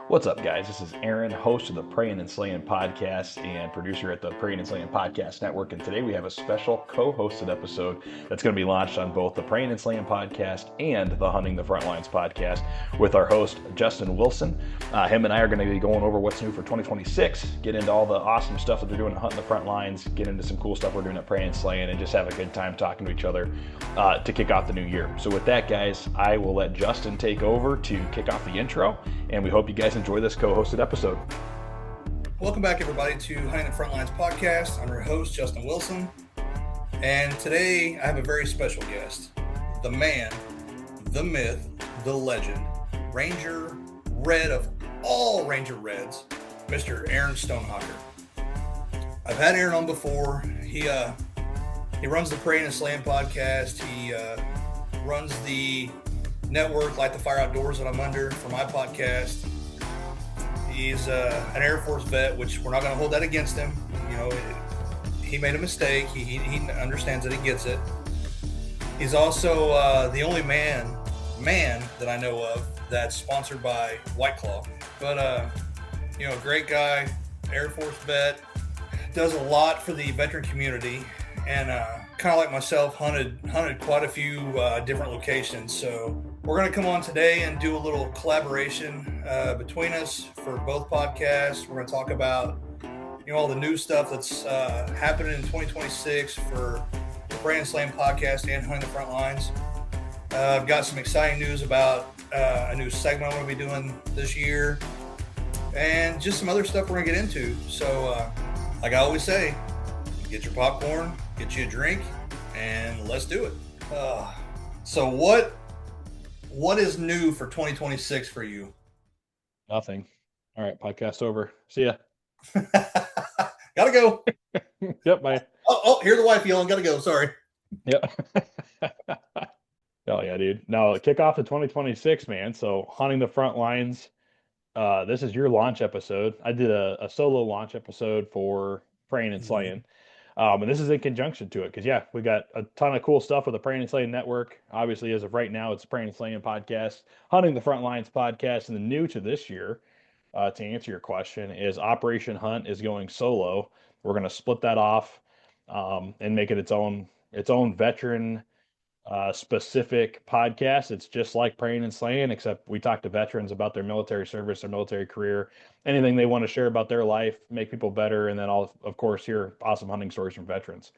What's up, guys? This is Aaron, host of the Prayin and Slayin Podcast and producer at the Prayin and Slayin Podcast Network. And today we have a special co-hosted episode that's going to be launched on both the Prayin and Slayin Podcast and the Hunting the Frontlines Podcast with our host, Justin Wilson. Him and I are going to be going over what's new for 2026, get into all the awesome stuff that they're doing at Hunting the Frontlines, get into some cool stuff we're doing at Prayin and Slayin, and just have a good time talking to each other to kick off the new year. So with that, guys, I will let Justin take over to kick off the intro, and we hope you guys enjoy this co-hosted episode. Welcome back, everybody, to Hunting the Frontlines Podcast. I'm your host, Justin Wilson, and today I have a very special guest, the man, the myth, the legend, Ranger Red of all Ranger Reds, Mr. Aaron Stonehocker. I've had Aaron on before. He runs the Prayin and Slayin Podcast. He runs the network Light the Fire Outdoors that I'm under for my podcast. He's an Air Force vet, which we're not going to hold that against him. You know, he made a mistake. He understands that he gets it. He's also the only man that I know of that's sponsored by White Claw. But, great guy, Air Force vet, does a lot for the veteran community, and kind of like myself, hunted quite a few different locations. So we're going to come on today and do a little collaboration between us for both podcasts. We're going to talk about, all the new stuff that's happening in 2026 for the Prayin and Slayin Podcast and Hunting the Frontlines. I've got some exciting news about a new segment I'm going to be doing this year, and just some other stuff we're going to get into. So, like I always say, get your popcorn, get you a drink, and let's do it. So what is new for 2026 for you? Nothing. All right, podcast over. See ya. Gotta go. Yep, bye. Oh, here's the wife yelling. Gotta go. Sorry. Yep. Oh yeah, dude. No, kick off to 2026, man. So Hunting the Frontlines. This is your launch episode. I did a solo launch episode for Prayin and Slayin. And this is in conjunction to it because, yeah, we got a ton of cool stuff with the Prayin and Slayin Network. Obviously, as of right now, it's Prayin and Slayin Podcast, Hunting the Frontlines Podcast. And the new to this year, to answer your question, is Operation Hunt is going solo. We're going to split that off and make it its own veteran specific podcast. It's just like Prayin and Slayin, except we talk to veterans about their military service, their military career, anything they want to share about their life, make people better, and then I'll, of course, hear awesome hunting stories from veterans.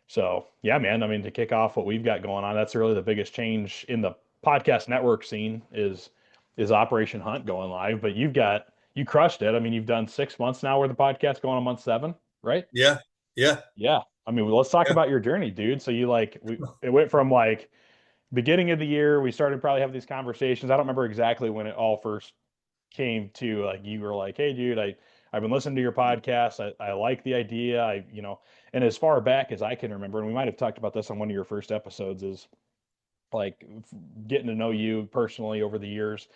So, yeah, man, I mean, to kick off what we've got going on, that's really the biggest change in the podcast network scene is Operation Hunt going live. But you crushed it. I mean, you've done 6 months now where the podcast's going on month 7, right? Yeah. I mean, let's talk about your journey, dude. So it went from like beginning of the year, we started probably having these conversations. I don't remember exactly when it all first came to, like, you were like, hey dude, I've been listening to your podcast. I like the idea. And as far back as I can remember, and we might have talked about this on one of your first episodes, is like getting to know you personally over the years,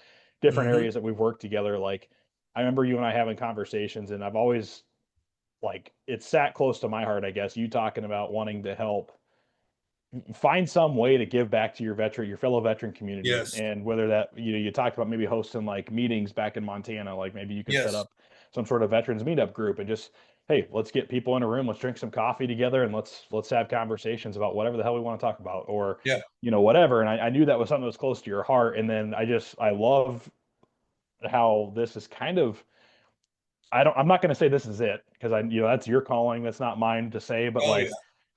different areas that we've worked together. Like, I remember you and I having conversations, and I've always, like, it sat close to my heart, I guess, you talking about wanting to help find some way to give back to your fellow veteran community. Yes. And whether that, you talked about maybe hosting like meetings back in Montana, like maybe you could set up some sort of veterans meetup group and just, hey, let's get people in a room, let's drink some coffee together, and let's have conversations about whatever the hell we want to talk about, or whatever. And I knew that was something that was close to your heart. And then I love how this is kind of, I'm not going to say this is it, because that's your calling. That's not mine to say, but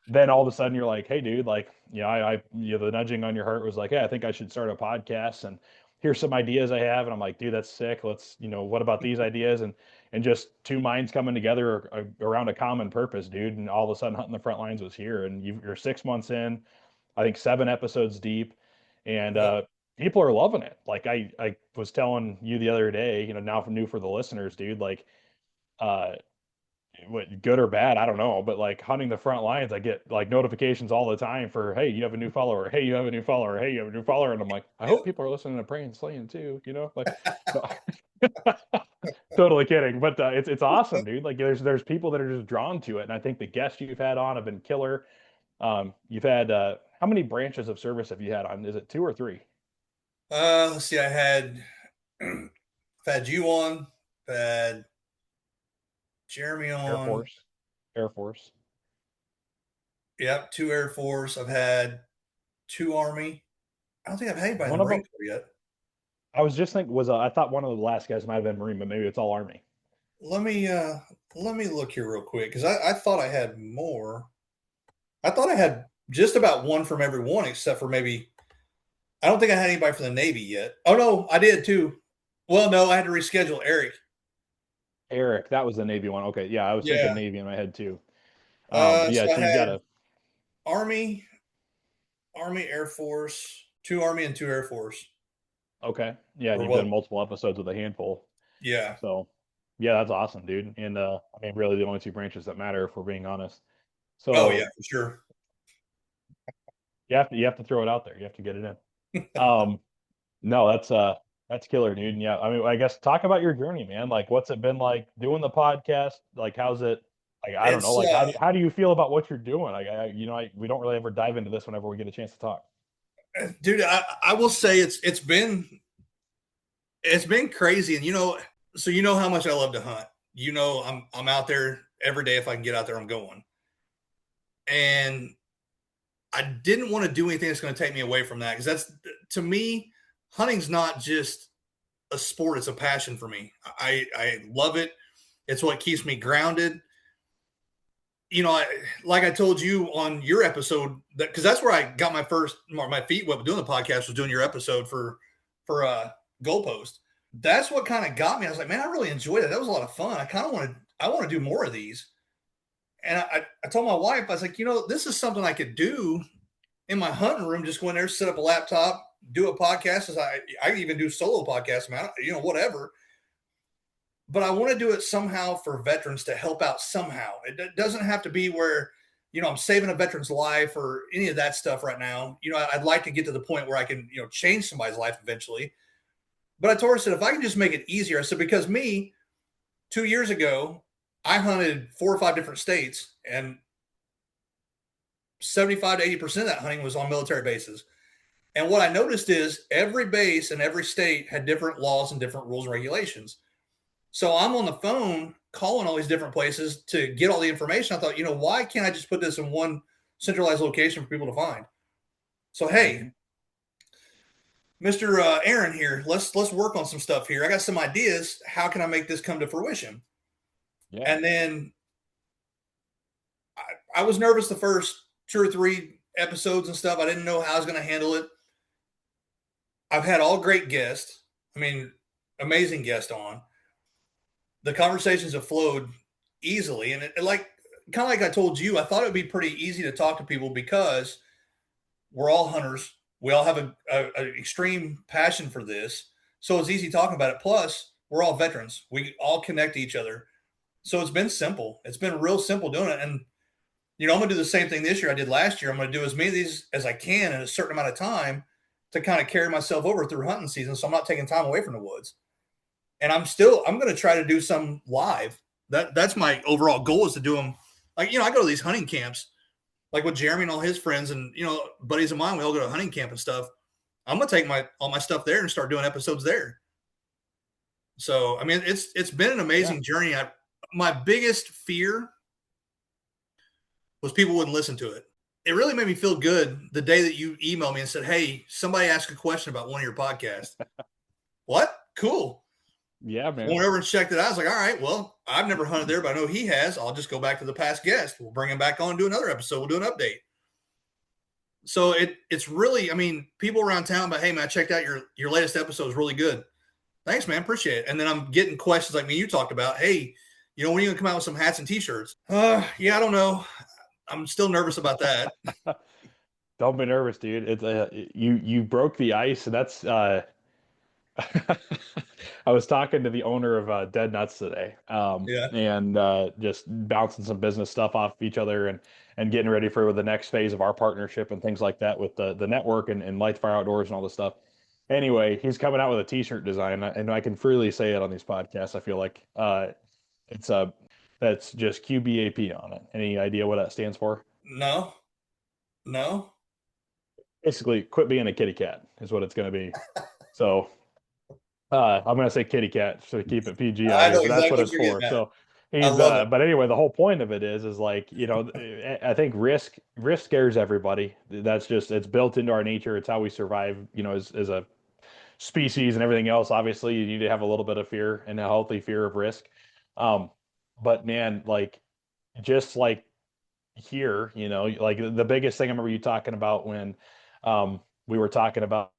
then all of a sudden you're like, hey dude, like, the nudging on your heart was like, hey, I think I should start a podcast, and here's some ideas I have. And I'm like, dude, that's sick. Let's, what about these ideas? And just two minds coming together around a common purpose, dude. And all of a sudden Hunting the Frontlines was here, and you're 6 months in, I think 7 episodes deep, and people are loving it. Like I was telling you the other day, now new for the listeners, dude, like, what, good or bad, I don't know, but like Hunting the Frontlines, I get like notifications all the time for, hey, you have a new follower, hey, you have a new follower, hey, you have a new follower. And I'm like, I hope people are listening to Prayin and Slayin too, like, totally kidding, but it's awesome, dude. Like, there's people that are just drawn to it, and I think the guests you've had on have been killer. You've had how many branches of service have you had on? Is it 2 or 3? Let's see. I've I've had you on. I've had Jeremy Air on. Force. Air Force. Yep, 2 Air Force. I've had 2 Army. I don't think I've had anybody in One the of Marine them, Corps yet. I was just thinking, I thought one of the last guys might have been Marine, but maybe it's all Army. Let me look here real quick because I thought I had more. I thought I had just about one from every one except for maybe I don't think I had anybody from the Navy yet. Oh no, I did too. Well, no, I had to reschedule Eric. Eric, that was the Navy one. Okay, yeah, I was thinking Yeah. Navy in my head too. But yeah, So I so you had gotta. Army, Air Force, 2 Army and 2 Air Force. Okay, yeah, and Or you've done what? multiple episodes with a handful. Yeah. So, yeah, that's awesome, dude. And I mean, really, the only two branches that matter, if we're being honest. Oh yeah, So for sure. you have to throw it out there. You have to get it in. No, that's killer, dude. And yeah, I mean, I guess talk about your journey, man. Like, what's it been like doing the podcast? Like, how's it? Like, I don't know. It's Like, how do you feel about what you're doing? Like, we don't really ever dive into this whenever we get a chance to talk. dude, I will say it's been crazy, and so you know how much I love to hunt. I'm out there every day. If I can get out there, I'm going. And I didn't want to do anything that's going to take me away from that because that's to me, hunting's not just a sport; it's a passion for me. I love it. It's what keeps me grounded. Like I told you on your episode, that because that's where I got my feet wet doing the podcast was doing your episode for Goalpost. That's what kind of got me. I was like, man, I really enjoyed it. That was a lot of fun. I want to do more of these. And I told my wife, I was like, this is something I could do in my hunting room. Just go in there, set up a laptop, do a podcast. As I even do solo podcasts, man. Whatever. But I want to do it somehow for veterans to help out somehow. It doesn't have to be where, I'm saving a veteran's life or any of that stuff right now. I'd like to get to the point where I can, change somebody's life eventually. But I told her, I said, if I can just make it easier, I said, because me, 2 years ago, I hunted 4 or 5 different states, and 75 to 80% of that hunting was on military bases. And what I noticed is every base and every state had different laws and different rules and regulations. So I'm on the phone calling all these different places to get all the information. I thought, why can't I just put this in one centralized location for people to find? So, hey, Mr. Aaron here, let's work on some stuff here. I got some ideas. How can I make this come to fruition? Yeah. And then I was nervous the first 2 or 3 episodes and stuff. I didn't know how I was going to handle it. I've had all great guests. I mean, amazing guests on. The conversations have flowed easily. And kind of like I told you, I thought it would be pretty easy to talk to people because we're all hunters. We all have an extreme passion for this. So it's easy talking about it. Plus, we're all veterans. We all connect to each other. So it's been simple. It's been real simple doing it. And, I'm going to do the same thing this year I did last year. I'm going to do as many of these as I can in a certain amount of time to kind of carry myself over through hunting season. So I'm not taking time away from the woods. And I'm going to try to do some live. That's my overall goal is to do them. Like, I go to these hunting camps, like with Jeremy and all his friends and, buddies of mine, we all go to hunting camp and stuff. I'm going to take all my stuff there and start doing episodes there. So, I mean, it's been an amazing journey. My biggest fear was people wouldn't listen to it. It really made me feel good the day that you emailed me and said, hey, somebody asked a question about one of your podcasts. What? Cool. Yeah, man. Went over and checked it out. I was like, all right, well, I've never hunted there, but I know he has. I'll just go back to the past guest. We'll bring him back on and do another episode. We'll do an update. So it's really, I mean, people around town, but hey, man, I checked out your latest episode is really good. Thanks, man. Appreciate it. And then I'm getting questions like me you talked about. Hey, when are you gonna come out with some hats and t-shirts? Yeah, I don't know. I'm still nervous about that. Don't be nervous, dude. It's you broke the ice, and that's I was talking to the owner of Dead Nuts today, Yeah. and just bouncing some business stuff off each other and getting ready for the next phase of our partnership and things like that with the network and Light Fire Outdoors and all this stuff. Anyway, he's coming out with a t-shirt design, and I can freely say it on these podcasts. I feel like it's that's just QBAP on it. Any idea what that stands for? No. Basically, quit being a kitty cat is what it's going to be. So I'm gonna say kitty cat to keep it PG on I here, know but that's what exactly it's what you're for. getting at. So I he's love it. but anyway, the whole point of it is like, I think risk scares everybody. That's just it's built into our nature. It's how we survive, as a species and everything else. Obviously, you need to have a little bit of fear and a healthy fear of risk. Um, but man, like just like here, like the biggest thing I remember you talking about when we were talking about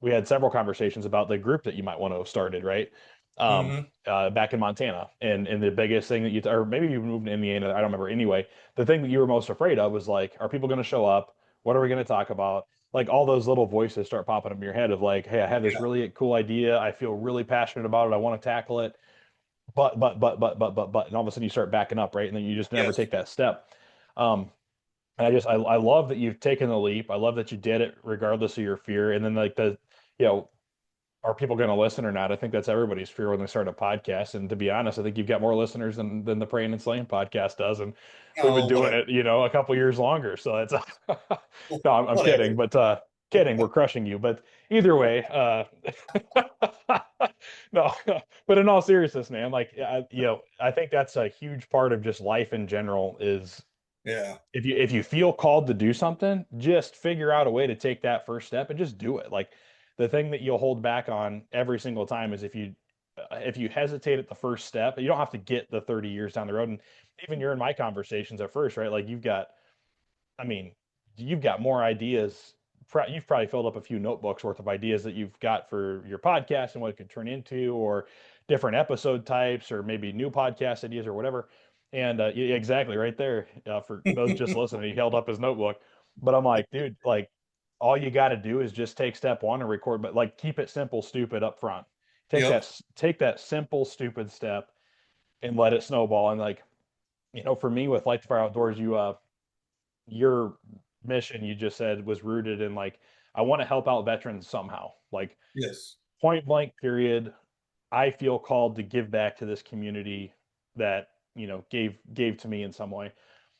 we had several conversations about the group that you might want to have started, right? Hmm. Back in Montana. And the biggest thing that or maybe you moved to Indiana, I don't remember. Anyway, the thing that you were most afraid of was like, are people going to show up? What are we going to talk about? Like all those little voices start popping up in your head of like, hey, I have this Yeah. really cool idea. I feel really passionate about it. I want to tackle it. But, and all of a sudden you start backing up, right? And then you just never Yes. take that step. Um, and I love that you've taken the leap. I love that you did it regardless of your fear. And then like you know, are people going to listen or not? I think that's everybody's fear when they start a podcast. And to be honest, I think you've got more listeners than the Prayin and Slayin podcast does, and we've been Oh, doing whatever. it, a couple years longer. So it's no, I'm kidding, Whatever. but kidding, we're crushing you. But either way, no, but in all seriousness, man, like I think that's a huge part of just life in general is Yeah. if you feel called to do something, just figure out a way to take that first step and just do it. Like the thing that you'll hold back on every single time is if you hesitate at the first step, you don't have to get the 30 years down the road. And even you're in my conversations at first, right? Like I mean, you've got more ideas. You've probably filled up a few notebooks worth of ideas that you've got for your podcast and what it could turn into, or different episode types, or maybe new podcast ideas or whatever. And exactly right there, for those just listening, he held up his notebook. But I'm like, dude, like all you got to do is just take step one and record, but like keep it simple, stupid up front. Yep. Take that simple, stupid step and let it snowball. And like, for me with Light the Fire Outdoors, your mission you just said was rooted in like I want to help out veterans somehow. Like Yes. point blank period. I feel called to give back to this community that, gave to me in some way.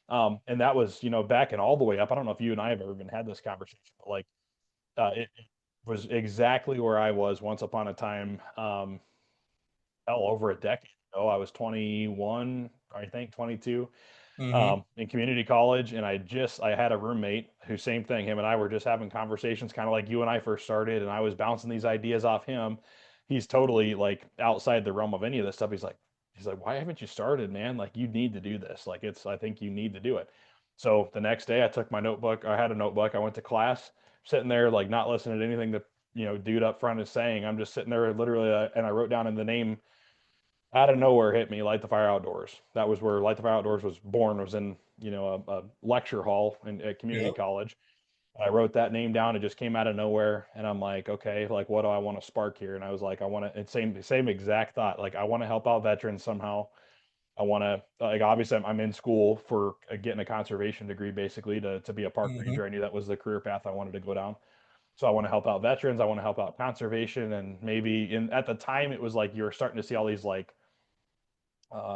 And that was, backing all the way up. I don't know if you and I have ever even had this conversation, but like it was exactly where I was once upon a time. Hell, over a decade ago. I was 21, I think 22, Hmm. in community college, and I had a roommate who same thing. Him and I were just having conversations, kind of like you and I first started, and I was bouncing these ideas off him. He's totally like outside the realm of any of this stuff. He's like, why haven't you started, man? Like you need to do this. Like I think you need to do it. So the next day, I took my notebook. I had a notebook. I went to class, sitting there like not listening to anything that dude up front is saying. I'm just sitting there literally, and I wrote down in the name out of nowhere hit me Light the Fire Outdoors. That was where Light the Fire Outdoors was born. Was in a lecture hall at community Yep. college. I wrote that name down. It just came out of nowhere, and I'm like, okay, like what do I want to spark here? And I was like, I want to. It's same exact thought. Like I want to help out veterans somehow. I want to like obviously I'm in school for getting a conservation degree basically to be a park Hmm. ranger. I knew that was the career path I wanted to go down. So I want to help out veterans. I want to help out conservation, and maybe at the time it was like you were starting to see all these like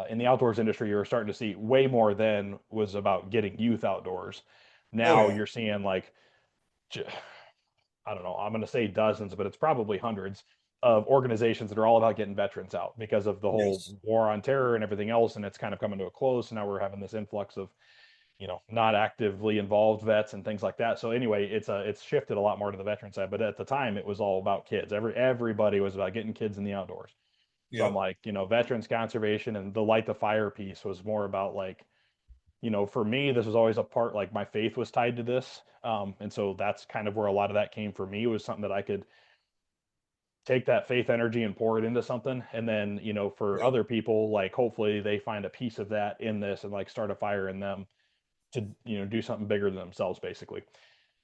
in the outdoors industry, you were starting to see way more than was about getting youth outdoors. Oh Now yeah. you're seeing like, I don't know, I'm going to say dozens, but it's probably hundreds of organizations that are all about getting veterans out because of the whole Yes. war on terror and everything else. And it's kind of coming to a close. So now we're having this influx of, not actively involved vets and things like that. So anyway, it's shifted a lot more to the veteran side. But at the time, it was all about kids. Everybody was about getting kids in the outdoors. So I'm Yep. like, veterans conservation and the light the fire piece was more about like, for me, this was always a part like my faith was tied to this. And so that's kind of where a lot of that came for me was something that I could take that faith energy and pour it into something. And then, for Yep. other people, like hopefully they find a piece of that in this and like start a fire in them to, do something bigger than themselves, basically.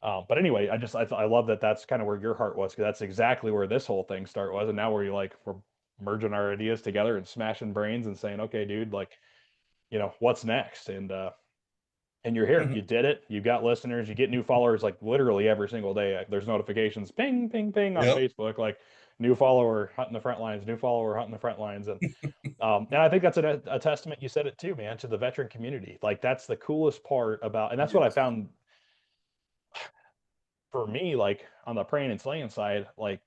But anyway, I love that that's kind of where your heart was because that's exactly where this whole thing start was, and now we're merging our ideas together and smashing brains and saying, okay, dude, like what's next? And you're here, you did it, you got listeners, you get new followers like literally every single day. There's notifications, ping, ping, ping on Yep. Facebook, like new follower hunting the front lines, new follower hunting the front lines, and I think that's a testament. You said it too, man, to the veteran community. Like that's the coolest part about, and that's what I Yes. found for me, like on the praying and slaying side, like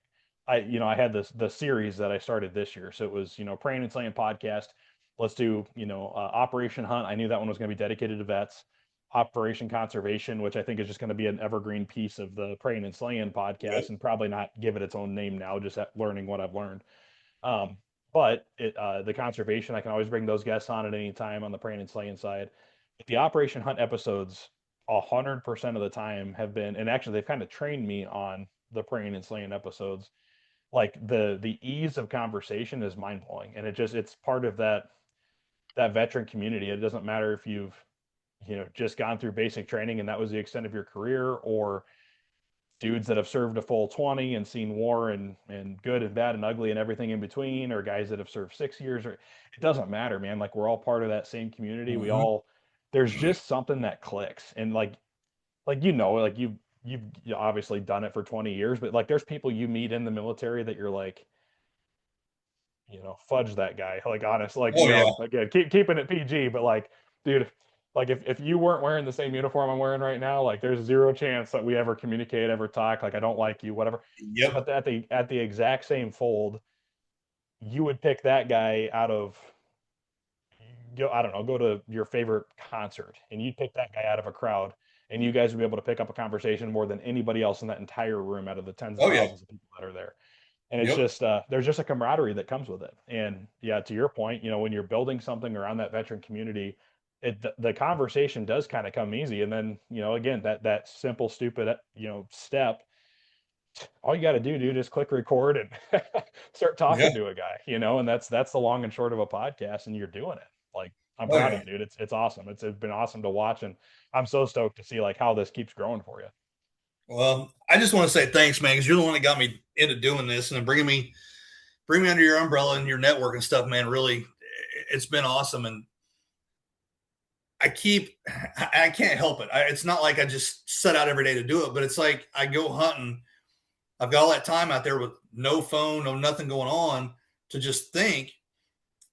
I had the series that I started this year. So it was, Prayin and Slayin Podcast. Let's do, Operation Hunt. I knew that one was going to be dedicated to vets. Operation Conservation, which I think is just going to be an evergreen piece of the Prayin and Slayin podcast, Good. and probably not give it its own name now, just learning what I've learned. Um, but the conservation, I can always bring those guests on at any time on the Prayin and Slayin side. The Operation Hunt episodes, 100% of the time have been, and actually they've kind of trained me on the Prayin and Slayin episodes. Like the ease of conversation is mind blowing, and it's part of that veteran community. It doesn't matter if you've just gone through basic training and that was the extent of your career, or dudes that have served a full 20 and seen war and good and bad and ugly and everything in between, or guys that have served 6 years, or it doesn't matter, man. Like we're all part of that same community. We Hmm. all There's just something that clicks. And like like you've obviously done it for 20 years, but like there's people you meet in the military that you're like, fudge that guy. Like honest, like, Oh yeah. again, keeping it PG, but like, dude, like if you weren't wearing the same uniform I'm wearing right now, like there's zero chance that we ever communicate, ever talk. Like I don't like you, whatever. Yep. But at the exact same fold, you would pick that guy out of I don't know, go to your favorite concert and you'd pick that guy out of a crowd, and you guys would be able to pick up a conversation more than anybody else in that entire room out of the tens of Oh yeah. thousands of people that are there. And it's Yep. just there's just a camaraderie that comes with it. And yeah, to your point, when you're building something around that veteran community, the conversation does kind of come easy. And then again, that simple stupid step, all you got to do, dude, is click record and start Yeah. talking to a guy, and that's the long and short of a podcast, and you're doing it. Like, I'm Oh proud of yeah. you, dude. It's awesome. It's been awesome to watch, and I'm so stoked to see like how this keeps growing for you. Well, I just want to say thanks, man, because you're the one that got me into doing this and bring me under your umbrella and your network and stuff, man. Really, it's been awesome, and I can't help it. It's not like I just set out every day to do it, but it's like I go hunting. I've got all that time out there with no phone, no nothing going on to just think,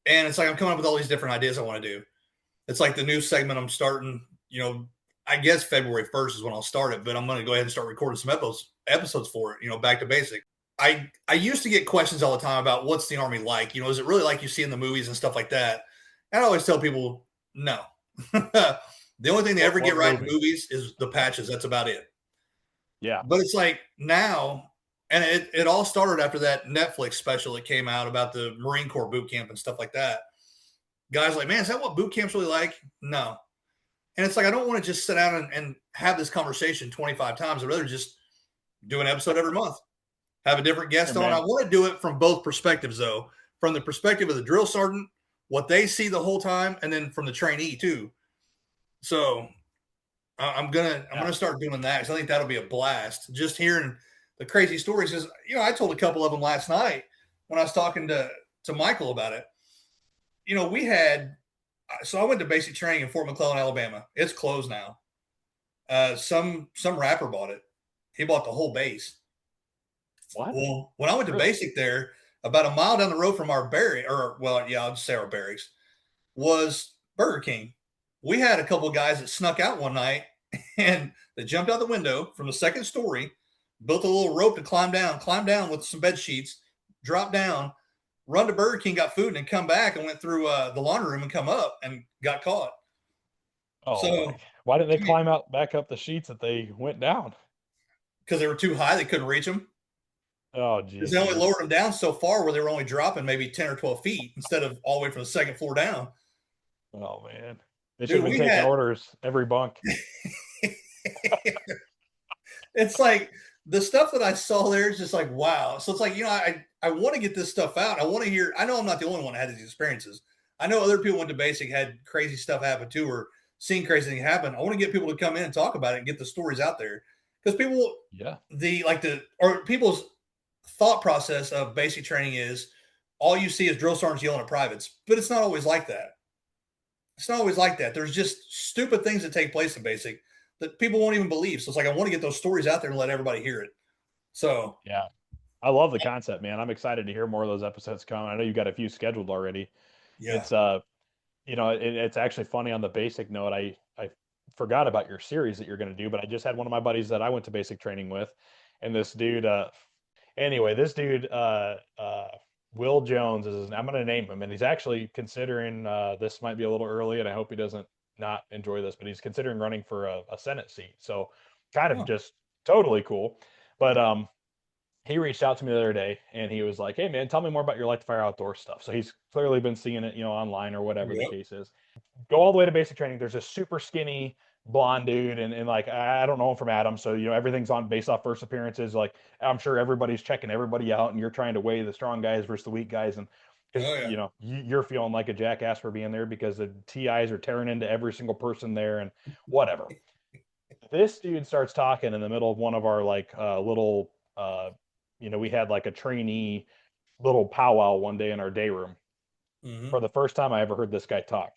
and it's like I'm coming up with all these different ideas I want to do. It's like the new segment I'm starting. I guess February 1st is when I'll start it, but I'm going to go ahead and start recording some episodes for it. Back to basic. I used to get questions all the time about what's the Army like. Is it really like you see in the movies and stuff like that? And I always tell people no. The only thing they ever get What right in movie? movies is the patches. That's about it. Yeah. But it's like now, and it all started after that Netflix special that came out about the Marine Corps boot camp and stuff like that. Guys like, man, is that what boot camp's really like? No. And it's like, I don't want to just sit down and have this conversation 25 times. I'd rather just do an episode every month, have a different Hey, guest on. I man. want to do it from both perspectives, though, from the perspective of the drill sergeant, what they see the whole time, and then from the trainee too. So I'm gonna Yeah. start doing that because I think that'll be a blast. Just hearing the crazy stories. Because I told a couple of them last night when I was talking to Michael about it. We had so I went to basic training in Fort McClellan, Alabama. It's closed now. Some rapper bought it. He bought the whole base. What? Well, when I went to Really? basic there, about a mile down the road from our barrack, or well, yeah, I'll just say our barracks, was Burger King. We had a couple of guys that snuck out one night and they jumped out the window from the second story, built a little rope to climb down with some bed sheets, drop down, run to Burger King, got food, and then come back and went through the laundry room and come up and got caught. Oh my! So Why didn't they climb out back up the sheets that they went down? because they were too high, they couldn't reach them. Oh, Because geez, they only dude. lowered them down so far where they were only dropping maybe 10 or 12 feet instead of all the way from the second floor down. Oh man, they should Dude, have been we taking had orders every bunk. it's like the stuff that I saw there is just like, wow. So it's like, I want to get this stuff out. I want to hear, I know I'm not the only one that had these experiences. I know other people went to basic, had crazy stuff happen too, or seen crazy things happen. I want to get people to come in and talk about it and get the stories out there. Because people, Yeah. or people's thought process of basic training is all you see is drill sergeants yelling at privates, but it's not always like that. It's not always like that. There's just stupid things that take place in basic that people won't even believe. So it's like I want to get those stories out there and let everybody hear it. So Yeah. I love the concept, man. I'm excited to hear more of those episodes come. I know you got a few scheduled already. yeah, It's it's actually funny on the basic note. I forgot about your series that you're going to do, but I just had one of my buddies that I went to basic training with, and this dude Anyway, this dude, Will Jones I'm going to name him, and he's actually considering, this might be a little early, and I hope he doesn't not enjoy this, but he's considering running for a Senate seat. So kind of Oh, just totally cool. But he reached out to me the other day and he was like, "Hey man, tell me more about your light to fire outdoor stuff." So he's clearly been seeing it, online or whatever the yep. case is. Go all the way to basic training. There's a super skinny blonde dude, and like I don't know him from Adam, so everything's on based off first appearances. Like I'm sure everybody's checking everybody out, and you're trying to weigh the strong guys versus the weak guys, and because Oh, yeah. you're feeling like a jackass for being there because the TIs are tearing into every single person there and whatever. This dude starts talking in the middle of one of our like little we had like a trainee little powwow one day in our day room. Mm-hmm. For the first time I ever heard this guy talk.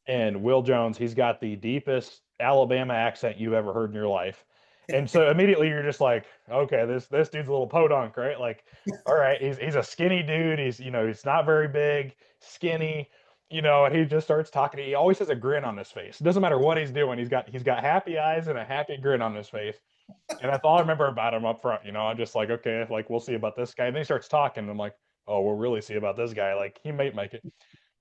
And Will Jones, he's got the deepest Alabama accent you've ever heard in your life. And so immediately you're just like, okay, this dude's a little podunk, right? Like, all right, he's a skinny dude. He's not very big, skinny, and he just starts talking. He always has a grin on his face. It doesn't matter what he's doing. He's got happy eyes and a happy grin on his face. And that's all I remember about him up front. I'm just like, okay, like we'll see about this guy. And then he starts talking. And I'm like, oh, we'll really see about this guy. Like he might make it.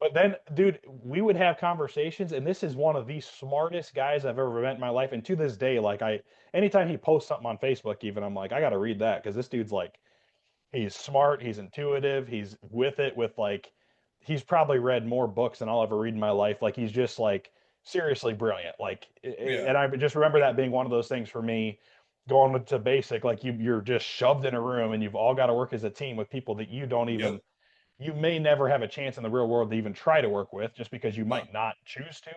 But then, dude, we would have conversations, and this is one of the smartest guys I've ever met in my life. And to this day, like anytime he posts something on Facebook, even I'm like, I got to read that because this dude's like, he's smart, he's intuitive, he's with it with like, he's probably read more books than I'll ever read in my life. Like he's just like seriously brilliant. Like, Yeah. and I just remember that being one of those things for me, going to basic. Like you're just shoved in a room, and you've all got to work as a team with people that you don't Yep. even you may never have a chance in the real world to even try to work with just because you No. might not choose to,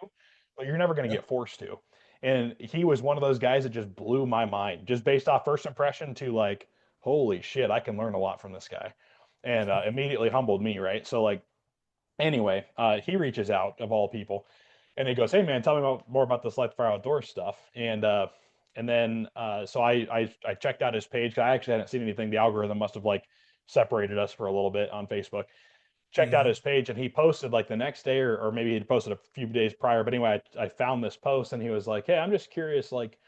but you're never going to Yep. get forced to. And he was one of those guys that just blew my mind, just based off first impression to like, holy shit, I can learn a lot from this guy. And immediately humbled me, right? So, like, anyway, he reaches out of all people, and he goes, "Hey man, tell me more about this Light the Fire Outdoor stuff." And then so I checked out his page. I actually hadn't seen anything. The algorithm must have like separated us for a little bit on Facebook. Checked out Mm-hmm. his page, and he posted like the next day, or maybe he'd posted a few days prior. But anyway, I found this post, and he was like, "Hey, I'm just curious, like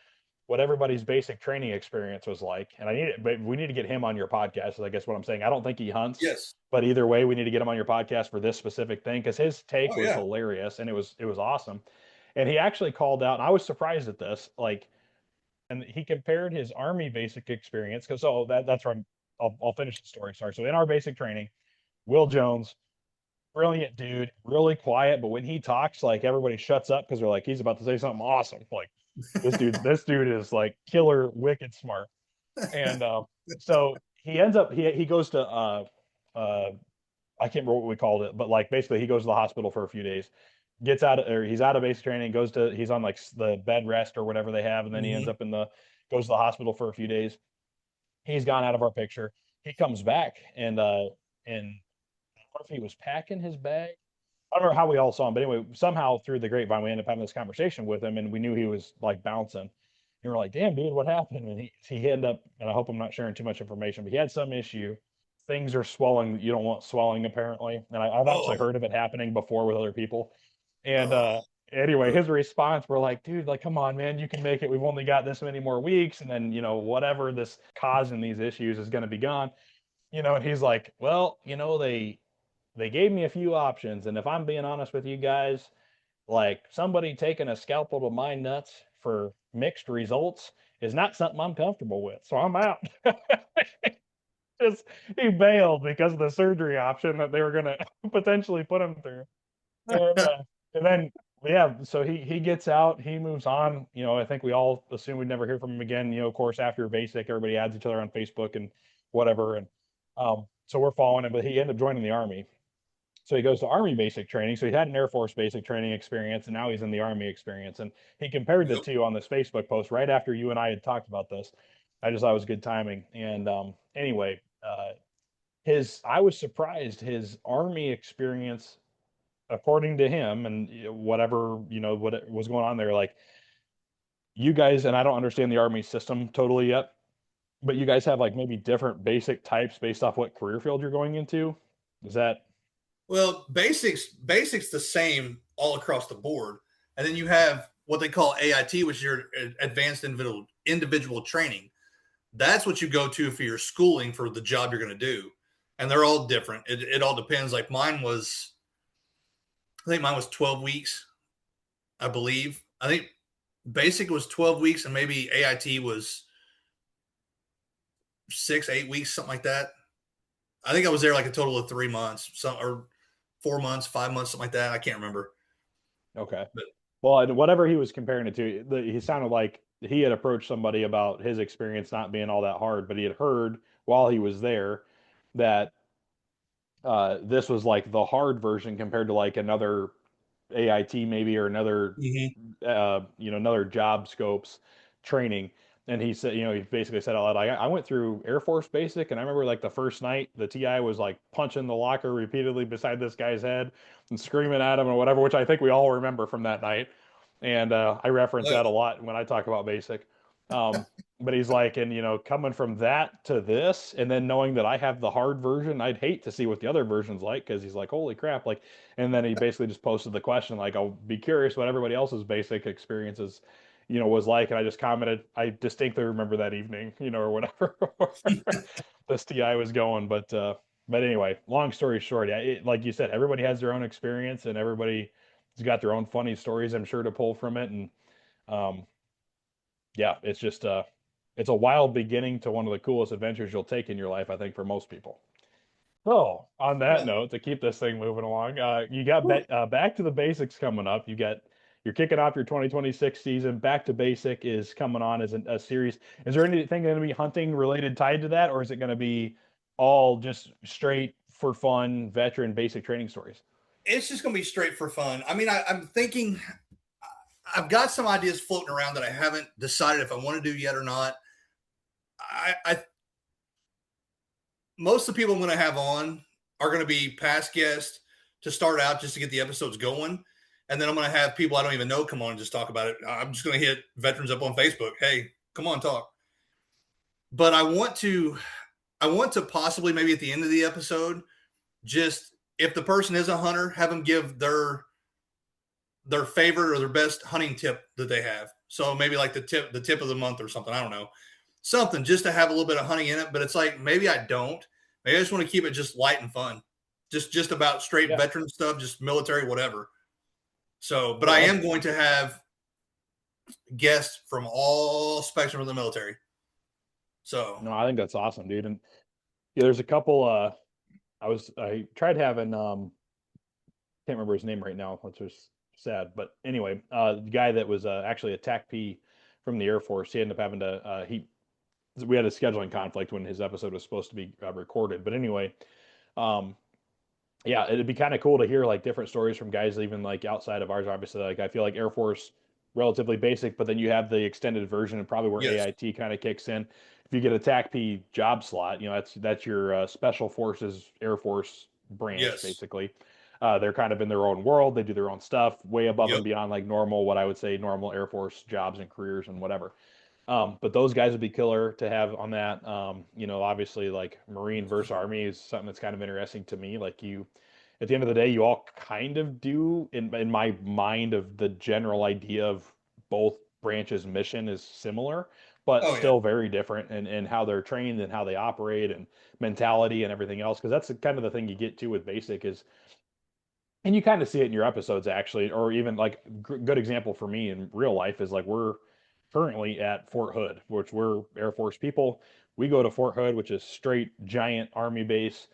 what everybody's basic training experience was like." And but we need to get him on your podcast. Is I guess what I'm saying. I don't think he hunts, Yes. but either way, we need to get him on your podcast for this specific thing because his take Oh, was yeah. hilarious and it was awesome. And he actually called out, and I was surprised at this, like, and he compared his army basic experience because that's where I'll finish the story. Sorry. So in our basic training, Will Jones, brilliant dude, really quiet, but when he talks, like everybody shuts up because they're like, he's about to say something awesome. Like this dude is like killer, wicked smart. And so he ends up he goes to uh I can't remember what we called it, but like basically he goes to the hospital for a few days, gets out of, or he's out of basic training, he's on like the bed rest or whatever they have, and then he ends Mm-hmm. up goes to the hospital for a few days. He's gone out of our picture. He comes back and I don't know if he was packing his bag. I don't remember how we all saw him, but anyway, somehow through the grapevine, we ended up having this conversation with him, and we knew he was like bouncing. And we were like, "Damn, dude, what happened?" And he ended up, and I hope I'm not sharing too much information, but he had some issue. Things are swelling that you don't want swelling, apparently. And I've actually Oh. heard of it happening before with other people. And Oh. anyway, his response, we're like, "Dude, like, come on, man, you can make it. We've only got this many more weeks, and then whatever this causing these issues is going to be gone." And he's like, "Well, they gave me a few options, and if I'm being honest with you guys, like somebody taking a scalpel to my nuts for mixed results is not something I'm comfortable with, so I'm out." Just he bailed because of the surgery option that they were going to potentially put him through. And then yeah, so he gets out, he moves on. I think we all assume we'd never hear from him again. Of course, after basic, everybody adds each other on Facebook and whatever, and so we're following him. But he ended up joining the army. So he goes to Army basic training. So he had an Air Force basic training experience, and now he's in the Army experience. And he compared the Yep. two on this Facebook post right after you and I had talked about this. I just thought it was good timing. And anyway, I was surprised his Army experience, according to him, and whatever what was going on there. Like you guys, and I don't understand the Army system totally yet, but you guys have like maybe different basic types based off what career field you're going into. Is that Well, basics the same all across the board, and then you have what they call AIT, which is your advanced individual training. That's what you go to for your schooling for the job you're going to do. And they're all different. It all depends. Like I think mine was 12 weeks, I believe. I think basic was 12 weeks and maybe AIT was 6, 8 weeks, something like that. I think I was there like a total of 3 months, or 4 months, 5 months, something like that. I can't remember. Okay. But Well, and whatever he was comparing it to, he sounded like he had approached somebody about his experience not being all that hard, but he had heard while he was there that this was like the hard version compared to like another AIT maybe or another mm-hmm. another job scopes training. And he said, he basically said out loud, I went through Air Force Basic, and I remember like the first night, the TI was like punching the locker repeatedly beside this guy's head and screaming at him or whatever, which I think we all remember from that night. And I reference that a lot when I talk about Basic. Um, but he's like, and coming from that to this, and then knowing that I have the hard version, I'd hate to see what the other version's like, because he's like, holy crap, like. And then he basically just posted the question, like, I'll be curious what everybody else's basic experiences, was like. And I just commented, I distinctly remember that evening, or whatever, this TI was going. But anyway, long story short, yeah, like you said, everybody has their own experience, and everybody's got their own funny stories, I'm sure, to pull from it. And um, yeah, it's a wild beginning to one of the coolest adventures you'll take in your life, I think, for most people. So, on that Yeah. note, to keep this thing moving along, you got back to the basics coming up. You're kicking off your 2026 season. Back to Basic is coming on as a series. Is there anything going to be hunting related tied to that, or is it going to be all just straight for fun, veteran basic training stories? It's just going to be straight for fun. I mean, I'm thinking I've got some ideas floating around that I haven't decided if I want to do yet or not. I most of the people I'm going to have on are going to be past guests to start out just to get the episodes going. And then I'm going to have people I don't even know come on and just talk about it. I'm just going to hit veterans up on Facebook. Hey, come on, talk. But I want to possibly maybe at the end of the episode, just if the person is a hunter, have them give their favorite or their best hunting tip that they have. So maybe like the tip of the month or something. I don't know. Something just to have a little bit of hunting in it. But it's like maybe I don't. Maybe I just want to keep it just light and fun. Just about straight veteran stuff, just military, whatever. So, but I am going to have guests from all spectrum of the military. So no, I think that's awesome, dude. And yeah, there's a couple. I tried having can't remember his name right now, which was sad. But anyway, the guy that was actually a TAC P from the Air Force, he ended up having to we had a scheduling conflict when his episode was supposed to be recorded. But anyway, um, yeah, it'd be kind of cool to hear like different stories from guys even like outside of ours. Obviously, like I feel like Air Force relatively basic, but then you have the extended version and probably where yes. AIT kind of kicks in. If you get a TAC P job slot, that's your Special Forces Air Force branch basically. They're kind of in their own world. They do their own stuff, way above and beyond like normal, what I would say normal Air Force jobs and careers and whatever. But those guys would be killer to have on that. Obviously, like Marine versus Army is something that's kind of interesting to me. Like at the end of the day, you all kind of do in my mind of the general idea of both branches' mission is similar, but still very different in how they're trained and how they operate and mentality and everything else. Because that's kind of the thing you get to with basic is, and you kind of see it in your episodes actually, or even like good example for me in real life is like we're currently at Fort Hood, which we're Air Force people. We go to Fort Hood, which is straight giant Army base.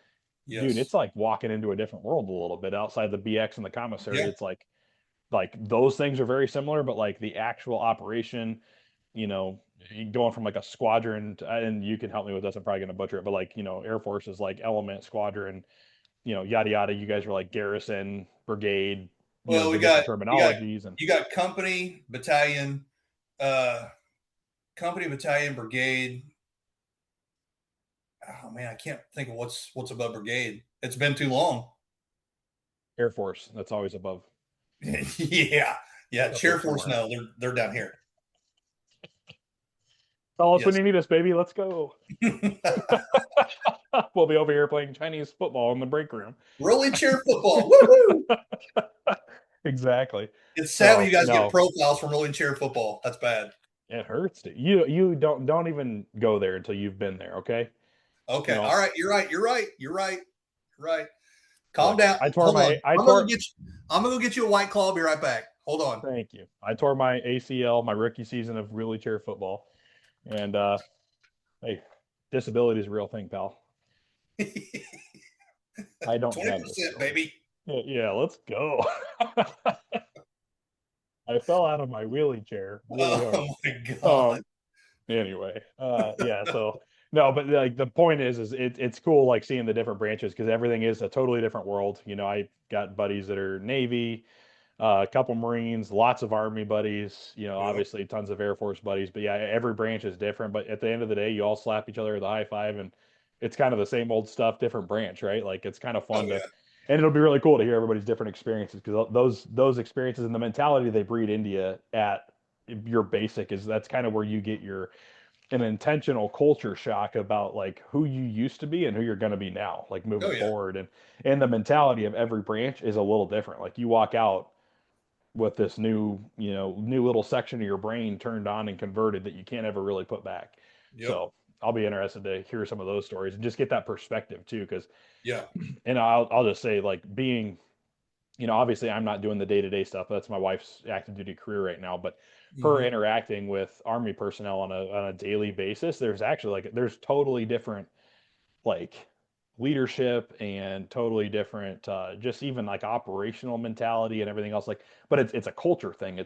Dude, it's like walking into a different world a little bit outside the BX and the commissary. It's like those things are very similar, but like the actual operation, going from like a squadron to, and you can help me with this, I'm probably going to butcher it, but like, Air Force is like element squadron, yada yada. You guys were like garrison, brigade, well, the different terminologies. You got company, battalion, brigade. Oh man, I can't think of what's above brigade. It's been too long. Air Force, that's always above. yeah. Chair Force, no, they're down here. Call us when you need us, baby. Let's go. We'll be over here playing Chinese football in the break room. Rolling chair football. Woohoo! Exactly. It's sad when you guys get profiles from rolling chair football. That's bad. It hurts. You don't even go there until you've been there. Okay. Okay. All right. You're right. Calm Look, down. I tore Hold my on. I'm gonna go get you a White Claw. I'll be right back. Hold on. thank you. I tore my ACL my rookie season of wheelchair football, and hey, disability is a real thing, pal. I don't have 20%, disability. baby. Yeah, let's go. I fell out of my wheelie chair really hard. Oh my God. Um, anyway, yeah, so no, but like the point is it's cool like seeing the different branches because everything is a totally different world. I got buddies that are Navy, a couple Marines, lots of Army buddies, Yep. obviously tons of Air Force buddies. But yeah, every branch is different. But at the end of the day, you all slap each other with a high five, and it's kind of the same old stuff, different branch, right? Like it's kind of Oh fun to, yeah. and it'll be really cool to hear everybody's different experiences because those experiences and the mentality they breed India at your basic is that's kind of where you get your an intentional culture shock about like who you used to be and who you're going to be now, like Oh moving yeah. forward, and the mentality of every branch is a little different. Like you walk out with this new little section of your brain turned on and converted that you can't ever really put back. Yep. So I'll be interested to hear some of those stories and just get that perspective too. Because, Yeah. and I'll just say like being, obviously I'm not doing the day-to-day stuff. That's my wife's active duty career right now, but her Hmm. interacting with Army personnel on a daily basis, there's actually like, there's totally different like leadership and totally different just even like operational mentality and everything else like but it's a culture thing.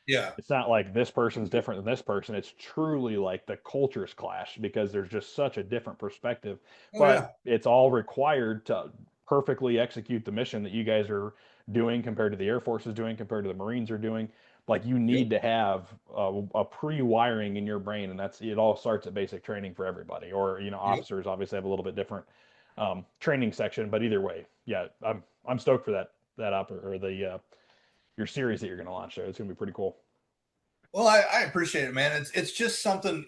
Yeah. It's not like this person's different than this person. It's truly like the cultures clash because there's just such a different perspective, Oh but yeah. it's all required to perfectly execute the mission that you guys are doing compared to the Air Force is doing compared to the Marines are doing. Like you Yep. need to have a pre-wiring in your brain, and that's it. All starts at basic training for everybody, or Yep. officers obviously have a little bit different training section, but either way, yeah, I'm stoked for that up or the your series that you're going to launch there. It's going to be pretty cool. Well, I appreciate it, man. It's just something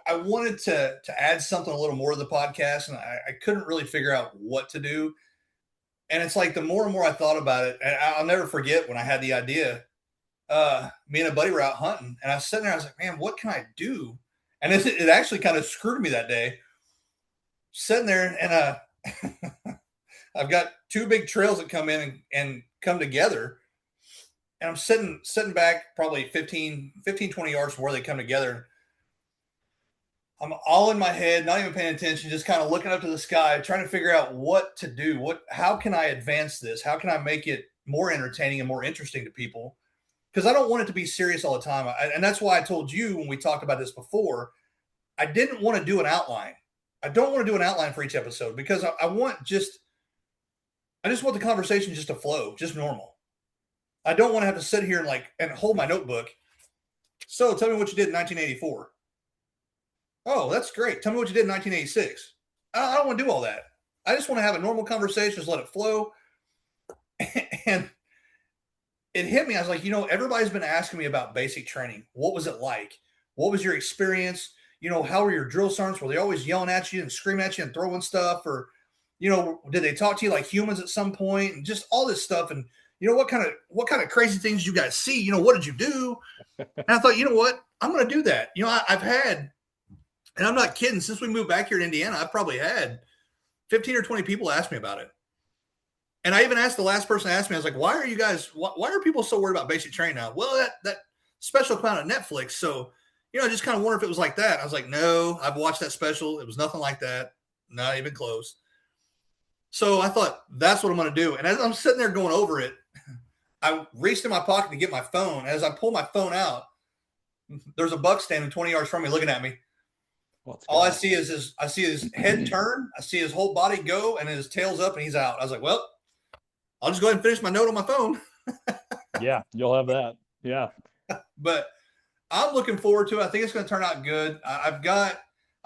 I wanted to add something a little more to the podcast, and I couldn't really figure out what to do. And it's like the more and more I thought about it, and I'll never forget when I had the idea. Me and a buddy were out hunting, and I was sitting there. I was like, "Man, what can I do?" And it actually kind of screwed me that day. Sitting there, and I've got two big trails that come in and come together, and I'm sitting back probably 20 yards from where they come together. I'm all in my head, not even paying attention, just kind of looking up to the sky, trying to figure out what to do. How can I advance this? How can I make it more entertaining and more interesting to people? Because I don't want it to be serious all the time. And that's why I told you when we talked about this before, I didn't want to do an outline. I don't want to do an outline for each episode because I just want the conversation just to flow, just normal. I don't want to have to sit here and hold my notebook. So tell me what you did in 1984. Oh, that's great. Tell me what you did in 1986. I don't want to do all that. I just want to have a normal conversation, just let it flow. And it hit me. I was like, everybody's been asking me about basic training. What was it like? What was your experience? How were your drill sergeants? Were they always yelling at you and screaming at you and throwing stuff? Or, did they talk to you like humans at some point? And just all this stuff. And, what kind of crazy things you guys see? What did you do? And I thought, you know what? I'm going to do that. I've had, and I'm not kidding, since we moved back here to Indiana, I've probably had 15 or 20 people ask me about it. And I even asked the last person asked me, I was like, why are people so worried about basic training now? Well, that special came out on Netflix. So, I just kind of wonder if it was like that. I was like, no, I've watched that special. It was nothing like that. Not even close. So I thought that's what I'm going to do. And as I'm sitting there going over it, I reached in my pocket to get my phone. As I pull my phone out, there's a buck standing 20 yards from me looking at me. Let's All I go. see is I see his head turn, I see his whole body go, and his tail's up, and he's out. I was like, well, I'll just go ahead and finish my note on my phone. Yeah, you'll have that. Yeah. But I'm looking forward to it. I think it's going to turn out good. I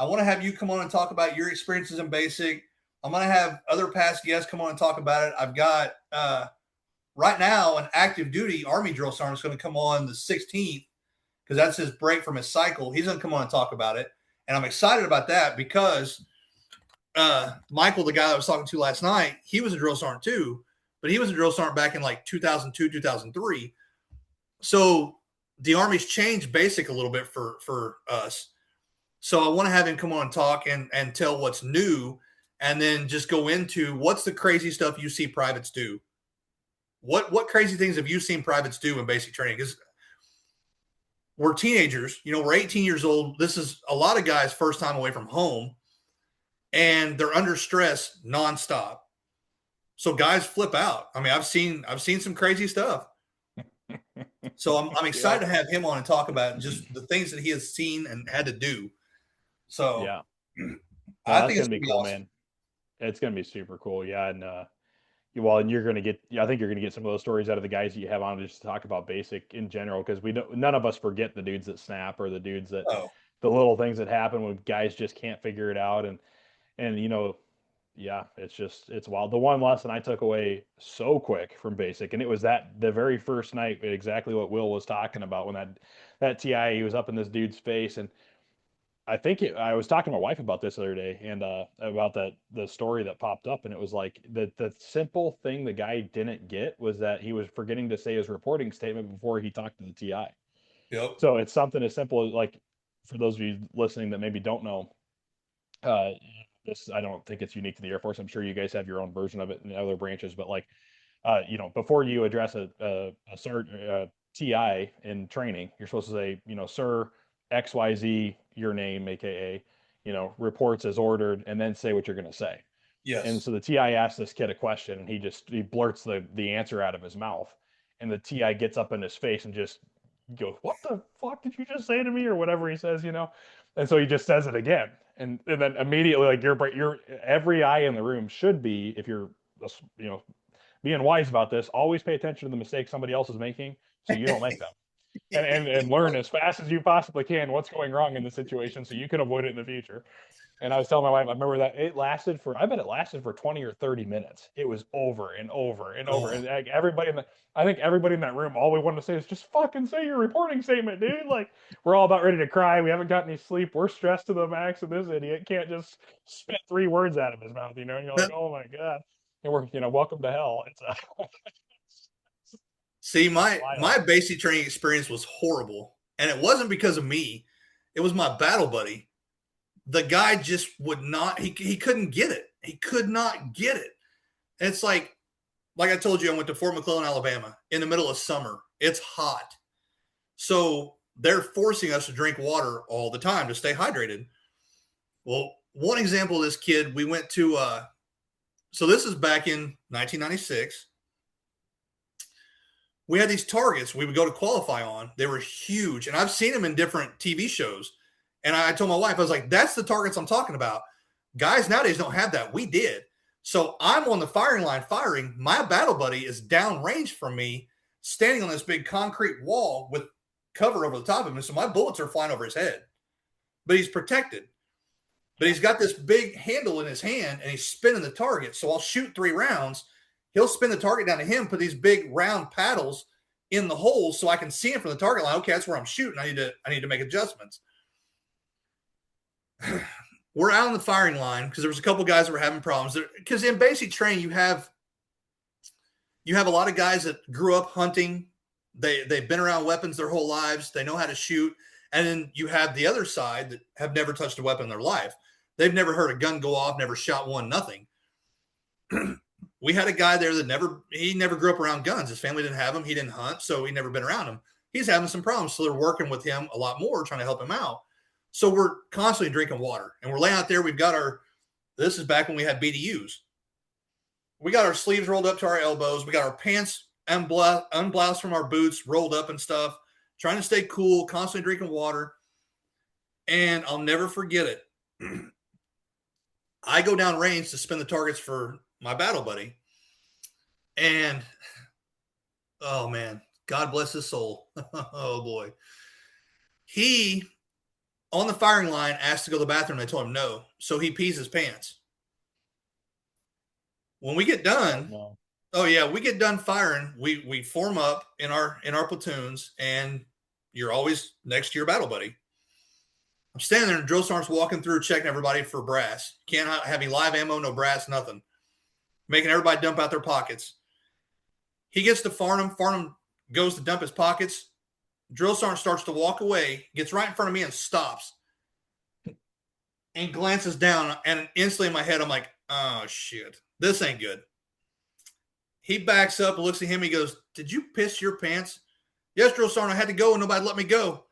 want to have you come on and talk about your experiences in basic. I'm going to have other past guests come on and talk about it. I've got right now an active duty Army drill sergeant is going to come on the 16th because that's his break from his cycle. He's going to come on and talk about it. And I'm excited about that because Michael, the guy I was talking to last night, he was a drill sergeant too, but he was a drill sergeant back in like 2002, 2003. So the Army's changed basic a little bit for us. So I want to have him come on and talk and tell what's new, and then just go into what's the crazy stuff you see privates do. What crazy things have you seen privates do in basic training? Because we're teenagers, we're 18 years old. This is a lot of guys' first time away from home, and they're under stress nonstop. So guys flip out. I mean, I've seen some crazy stuff. So I'm excited to have him on and talk about just the things that he has seen and had to do. So yeah, I think it's gonna be cool, awesome, man. It's gonna be super cool. Yeah, and and you're gonna get. I think you're gonna get some of those stories out of the guys that you have on just to talk about basic in general, because none of us forget the dudes that snap or the dudes that the little things that happen when guys just can't figure it out, and yeah, it's wild. The one lesson I took away so quick from basic, and it was the very first night, exactly what Will was talking about when that TI, he was up in this dude's face. And I was talking to my wife about this the other day, and about the story that popped up, and it was like the simple thing the guy didn't get was that he was forgetting to say his reporting statement before he talked to the TI. Yep. So it's something as simple as, like, for those of you listening that maybe don't know, this, I don't think it's unique to the Air Force. I'm sure you guys have your own version of it in other branches, but like, before you address a TI in training, you're supposed to say, sir, XYZ, your name, AKA, reports as ordered, and then say what you're going to say. Yes. And so the TI asked this kid a question, and he blurts the answer out of his mouth, and the TI gets up in his face and just goes, "What the fuck did you just say to me?" or whatever he says, And so he just says it again, and then immediately, like, your every eye in the room should be, if you're being wise about this, always pay attention to the mistakes somebody else is making so you don't make them. and learn as fast as you possibly can what's going wrong in the situation so you can avoid it in the future. And I was telling my wife, I remember that I bet it lasted for 20 or 30 minutes. It was over and over and over. And like, I think everybody in that room, all we wanted to say is, just fucking say your reporting statement, dude. Like, we're all about ready to cry. We haven't got any sleep. We're stressed to the max, and this idiot can't just spit 3 words out of his mouth, and you're like, oh my God. And we're, welcome to hell. It's See, my basic training experience was horrible, and it wasn't because of me. It was my battle buddy. The guy just would not. He couldn't get it. He could not get it. And it's like I told you, I went to Fort McClellan, Alabama, in the middle of summer. It's hot, so they're forcing us to drink water all the time to stay hydrated. Well, one example of this kid, we went to. So this is back in 1996. We had these targets we would go to qualify on. They were huge, and I've seen them in different TV shows. And I told my wife, I was like, that's the targets I'm talking about. Guys nowadays don't have that. We did. So I'm on the firing line firing. My battle buddy is downrange from me, standing on this big concrete wall with cover over the top of him. So my bullets are flying over his head, but he's protected. But he's got this big handle in his hand, and he's spinning the target. So I'll shoot 3 rounds. He'll spin the target down to him, put these big round paddles in the holes so I can see him from the target line. Okay, that's where I'm shooting. I need to make adjustments. We're out on the firing line because there was a couple guys that were having problems. Because in basic training, you have a lot of guys that grew up hunting. They've been around weapons their whole lives. They know how to shoot. And then you have the other side that have never touched a weapon in their life. They've never heard a gun go off, never shot one, nothing. We had a guy there that never grew up around guns. His family didn't have them. He didn't hunt, so he never been around them. He's having some problems, so they're working with him a lot more, trying to help him out. So we're constantly drinking water, and we're laying out there. We've got this is back when we had BDUs. We got our sleeves rolled up to our elbows. We got our pants unbloused from our boots, rolled up and stuff, trying to stay cool, constantly drinking water. And I'll never forget it. I go down range to spin the targets for my battle buddy. And, oh man, God bless his soul. Oh boy. He, on the firing line, asked to go to the bathroom. They told him no. So he pees his pants. When we get done, we get done firing. We form up in our platoons, and you're always next to your battle buddy. I'm standing there, and drill sergeant's walking through, checking everybody for brass. Can't have any live ammo, no brass, nothing. Making everybody dump out their pockets. He gets to Farnham. Farnham goes to dump his pockets. Drill sergeant starts to walk away, gets right in front of me and stops and glances down. And instantly in my head, I'm like, oh, shit, this ain't good. He backs up, looks at him. He goes, did you piss your pants? Yes, drill sergeant, I had to go and nobody let me go.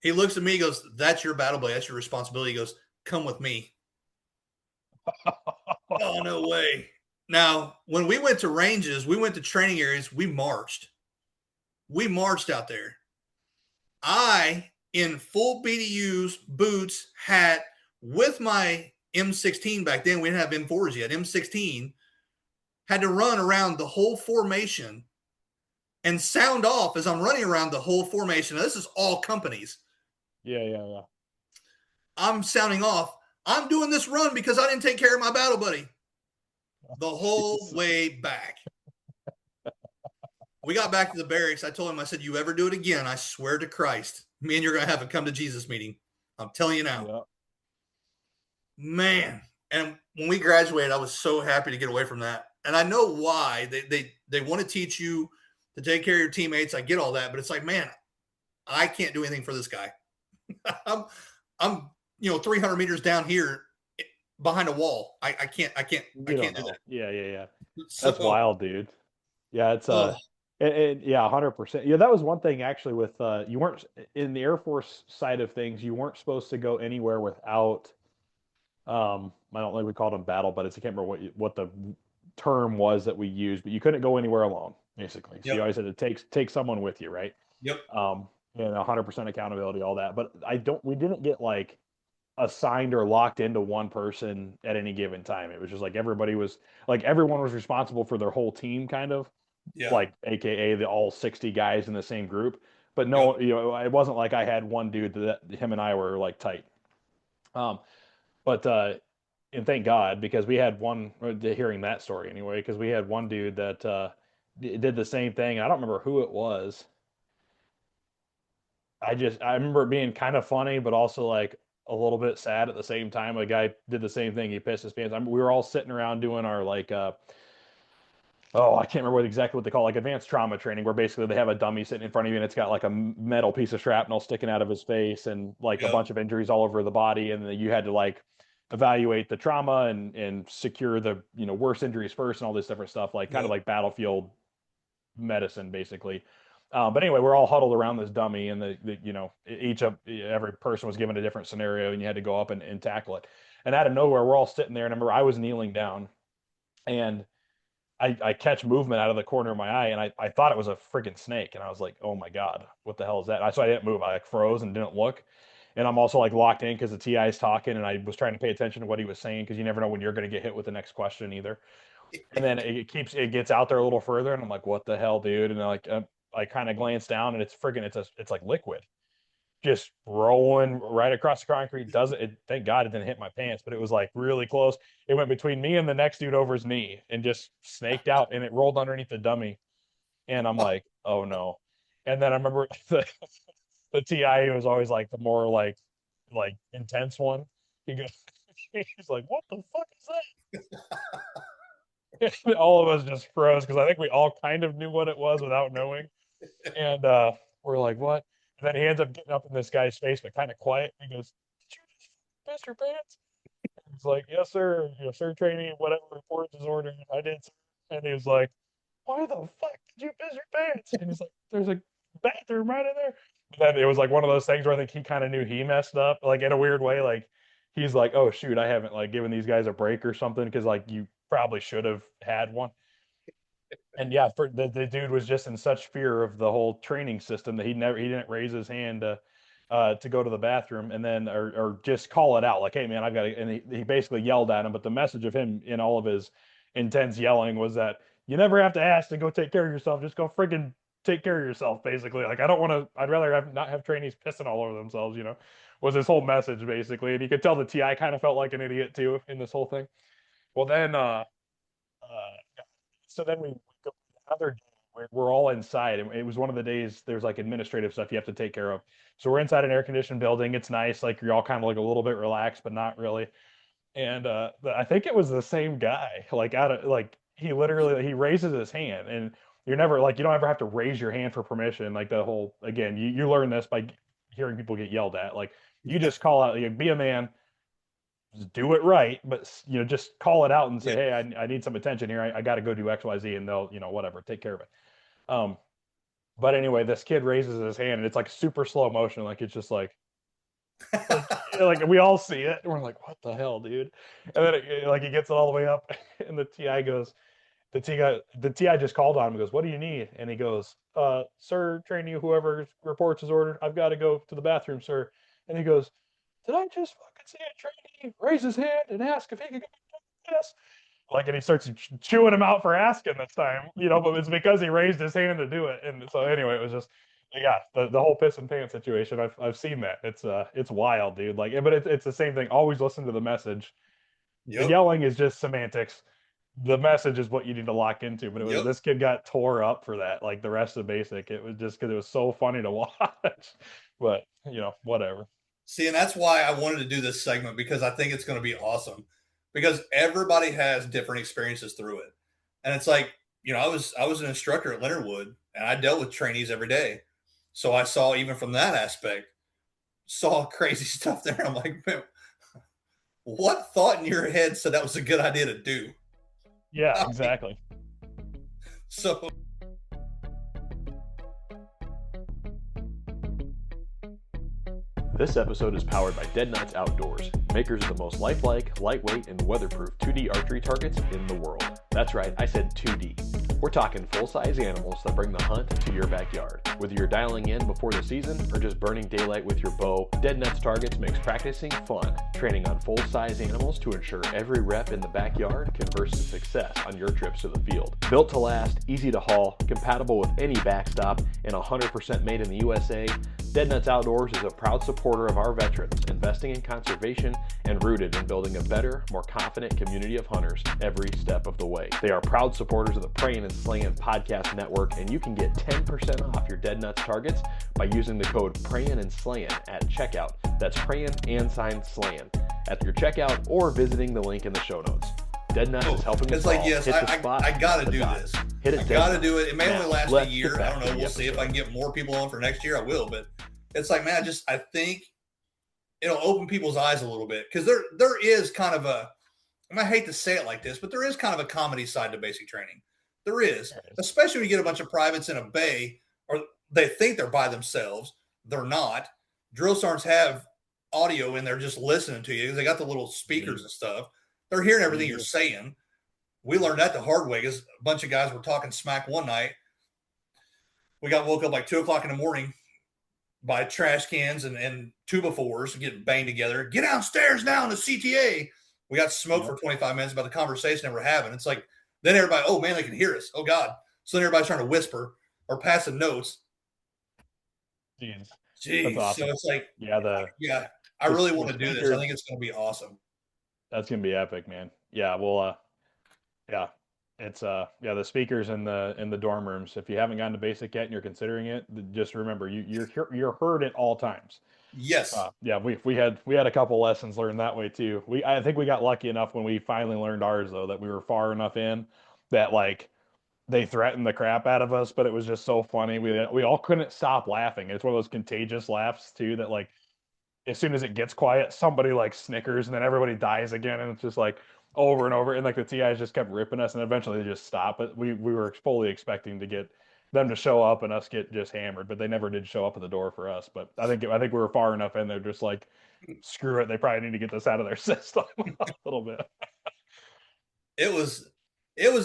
He looks at me, he goes, that's your battle blade. That's your responsibility. He goes, come with me. Oh, no way. Now, when we went to ranges, we went to training areas, we marched. We marched out there. I, in full BDUs, boots, hat, with my M16 back then, we didn't have M4s yet, M16, had to run around the whole formation and sound off as I'm running around the whole formation. Now, this is all companies. Yeah. I'm sounding off. I'm doing this run because I didn't take care of my battle buddy. The whole way back. We got back to the barracks. I told him, I said, you ever do it again, I swear to Christ, me and you're going to have a come to Jesus meeting. I'm telling you now. Yep. Man. And when we graduated, I was so happy to get away from that. And I know why. They want to teach you to take care of your teammates. I get all that. But it's like, man, I can't do anything for this guy. I'm 300 meters down here behind a wall. I can't do that. Yeah. That's wild, dude. Yeah, it's yeah, 100%. Yeah, that was one thing actually with you weren't in the Air Force side of things, you weren't supposed to go anywhere without I don't think we called them battle buddies. I can't remember what the term was that we used, but you couldn't go anywhere alone, basically. So you always had to take someone with you, right? Yep. And 100% accountability, all that. But we didn't get like assigned or locked into one person at any given time. It was just like everyone was responsible for their whole team, kind of. Yeah. Like AKA the all 60 guys in the same group. But no, it wasn't like I had one dude that him and I were like tight. But and thank God, because we had one, hearing that story anyway, because we had one dude that did the same thing. I don't remember who it was. I remember it being kind of funny, but also like a little bit sad at the same time. A guy did the same thing. He pissed his pants. We were all sitting around doing our like, I can't remember exactly what they call, like advanced trauma training, where basically they have a dummy sitting in front of you and it's got like a metal piece of shrapnel sticking out of his face and like a bunch of injuries all over the body. And then you had to like evaluate the trauma and secure the, worst injuries first and all this different stuff, like kind of like battlefield medicine, basically. But anyway, we're all huddled around this dummy, and every person was given a different scenario, and you had to go up and tackle it. And out of nowhere, we're all sitting there. And I remember I was kneeling down, and I catch movement out of the corner of my eye, and I thought it was a freaking snake, and I was like, oh my God, what the hell is that? So I didn't move. I like froze and didn't look. And I'm also like locked in because the TI is talking, and I was trying to pay attention to what he was saying, because you never know when you're going to get hit with the next question either. And then it gets out there a little further, and I'm like, what the hell, dude? And I kind of glance down, and it's like liquid just rolling right across the concrete. Thank God it didn't hit my pants, but it was like really close. It went between me and the next dude over his knee and just snaked out, and it rolled underneath the dummy. And I'm like, oh no. And then I remember the TI was always like the more like intense one. He's like, what the fuck is that? All of us just froze, because I think we all kind of knew what it was without knowing. And we're like, what? And then he ends up getting up in this guy's face, but kind of quiet. He goes, did you just piss your pants? And he's like, yes, sir. Sir, training, whatever reports is ordered. I did, sir. And he was like, why the fuck did you piss your pants? And he's like, there's a bathroom right in there. And then it was like one of those things where I think he kind of knew he messed up, like in a weird way. Like he's like, oh shoot, I haven't like given these guys a break or something, because like you probably should have had one. And yeah, for the dude was just in such fear of the whole training system that he didn't raise his hand to go to the bathroom, and then or just call it out like, hey man, I've got to, and he basically yelled at him. But the message of him in all of his intense yelling was that you never have to ask to go take care of yourself. Just go friggin' take care of yourself, basically. Like, I'd rather not have trainees pissing all over themselves, was his whole message, basically. And you could tell the TI kind of felt like an idiot too in this whole thing. Well, then, so then we go another day. We're all inside, and it was one of the days there's like administrative stuff you have to take care of. So we're inside an air conditioned building. It's nice, like you're all kind of like a little bit relaxed, but not really. And I think it was the same guy. Like he raises his hand, and you're never like, you don't ever have to raise your hand for permission. Like the whole, again, you learn this by hearing people get yelled at. Like you just call out, you be a man, just do it right, but just call it out and say, Yeah. hey, I need some attention here. I got to go do X, Y, Z, and they'll, whatever, take care of it. Um, but anyway, this kid raises his hand and it's like super slow motion. Like it's just like we all see it and we're like, what the hell, dude? And then like he gets it all the way up and the TI goes, the TI just called on him and goes, what do you need? And he goes, sir, trainee, whoever reports his order, I've got to go to the bathroom, sir. And he goes, did I just fucking see a trainee raise his hand and ask if he could go to this? Like, and he starts chewing him out for asking this time, but it's because he raised his hand to do it. And so anyway, it was just, yeah, the whole piss and pants situation. I've seen that. It's wild, dude. Like, but it's the same thing. Always listen to the message. The Yep. yelling is just semantics. The message is what you need to lock into. But this kid got tore up for that. Like the rest of basic, it was just because it was so funny to watch. But whatever. See, and that's why I wanted to do this segment, because I think it's going to be awesome, because everybody has different experiences through it. And it's like, I was an instructor at Leonard Wood and I dealt with trainees every day. So I saw, even from that aspect, saw crazy stuff there. I'm like, man, what thought in your head said that was a good idea to do? Yeah, exactly. So This episode is powered by Dead Nuts Outdoors, makers of the most lifelike, lightweight, and weatherproof 2D archery targets in the world. That's right, I said 2D. We're talking full-size animals that bring the hunt to your backyard. Whether you're dialing in before the season or just burning daylight with your bow, Dead Nuts Targets makes practicing fun, training on full-size animals to ensure every rep in the backyard converts to success on your trips to the field. Built to last, easy to haul, compatible with any backstop, and 100% made in the USA, Dead Nuts Outdoors is a proud supporter of our veterans, investing in conservation and rooted in building a better, more confident community of hunters every step of the way. They are proud supporters of the Prayin and Slayin Podcast network, and you can get 10% off your Dead Nuts targets by using the code Prayin and Slayin at checkout. That's Prayin and Slayin at your checkout, or visiting the link in the show notes. Dead Nuts is helping us all hit the spot. I got to do this. Hit it. I got to do it. It may only last a year. I don't know. We'll see if I can get more people on for next year. I will. But it's like, man, I think it'll open people's eyes a little bit, because there is kind of I hate to say it like this, but there is kind of a comedy side to basic training. There is, especially when you get a bunch of privates in a bay, or they think they're by themselves. They're not. Drill sergeants have audio in there just listening to you. They got the little speakers and stuff. They're hearing everything you're saying. We learned that the hard way, because a bunch of guys were talking smack one night. We got woke up like 2 o'clock in the morning by trash cans and 2x4s getting banged together. Get downstairs now in the CTA. We got smoked for 25 minutes about the conversation that we're having. It's like, then everybody, oh man, they can hear us. Oh God. So then everybody's trying to whisper or passing notes. Jeez. Jeez. Awesome. So it's like, I really want to do this. I think it's going to be awesome. That's going to be epic, man. Yeah. Well, it's the speakers in the dorm rooms. If you haven't gotten to basic yet and you're considering it, just remember you're heard at all times. Yes. We had a couple lessons learned that way too. I think we got lucky enough when we finally learned ours, though, that we were far enough in that like they threatened the crap out of us, but it was just so funny. We all couldn't stop laughing. It's one of those contagious laughs too, that like as soon as it gets quiet, somebody like snickers and then everybody dies again, and it's just like over and over. And like the TIs just kept ripping us, and eventually they just stopped. But we were fully expecting to get them to show up and us get just hammered, but they never did show up at the door for us. But I think we were far enough in there, just like, screw it, they probably need to get this out of their system a little bit. It was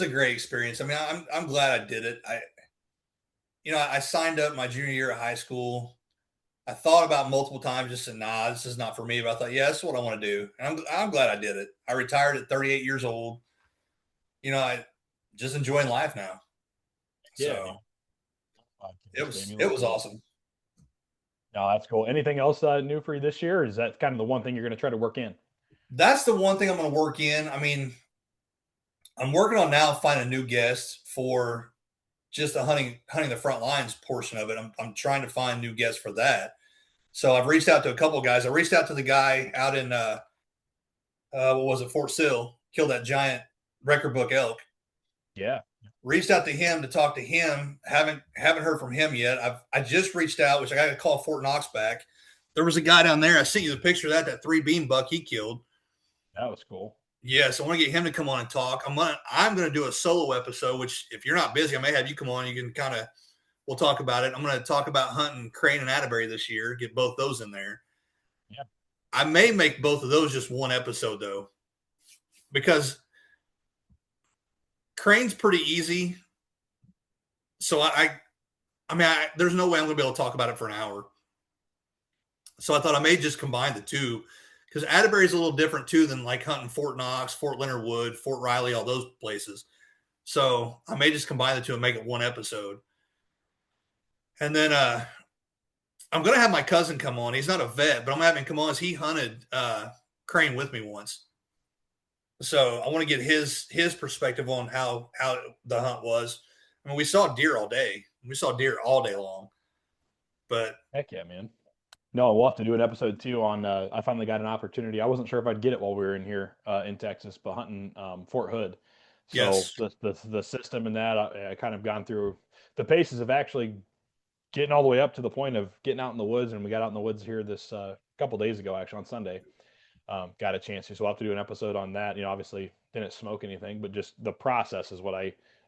a great experience. I mean, I'm glad I did it. I signed up my junior year of high school. I thought about multiple times, just said, nah, this is not for me. But I thought, yeah, that's what I want to do. And I'm glad I did it. I retired at 38 years old. I just enjoying life now. Yeah. So it was awesome. No, that's cool. Anything else new for you this year? Or is that kind of the one thing you're going to try to work in? That's the one thing I'm going to work in. I mean, I'm working on now finding a new guest for just the hunting the front lines portion of it. I'm trying to find new guests for that. So I've reached out to a couple of guys. I reached out to the guy out in Fort Sill, killed that giant record book elk. Yeah. reached out to him to talk to him. Haven't heard from him yet. I just reached out, which I got to call Fort Knox back. There was a guy down there. I sent you the picture of that 3-beam buck he killed. That was cool. Yeah, so I want to get him to come on and talk. I'm gonna do a solo episode, which if you're not busy, I may have you come on. You can we'll talk about it. I'm gonna talk about hunting crane and Atterbury this year. Get both those in there. Yeah, I may make both of those just one episode though, because crane's pretty easy. So there's no way I'm gonna be able to talk about it for an hour. So I thought I may just combine the two, because Atterbury is a little different too than like hunting Fort Knox, Fort Leonard Wood, Fort Riley, all those places. So I may just combine the two and make it one episode. And then I'm going to have my cousin come on. He's not a vet, but I'm having him come on as he hunted crane with me once. So I want to get his perspective on how the hunt was. I mean, we saw deer all day. We saw deer all day long. But heck yeah, man. No, we'll have to do an episode too on. I finally got an opportunity. I wasn't sure if I'd get it while we were in here in Texas, but hunting Fort Hood. So yes, the system in that I kind of gone through the paces of actually getting all the way up to the point of getting out in the woods, and we got out in the woods here this couple days ago, actually on Sunday. Got a chance to, so we'll have to do an episode on that. You know, obviously didn't smoke anything, but just the process is what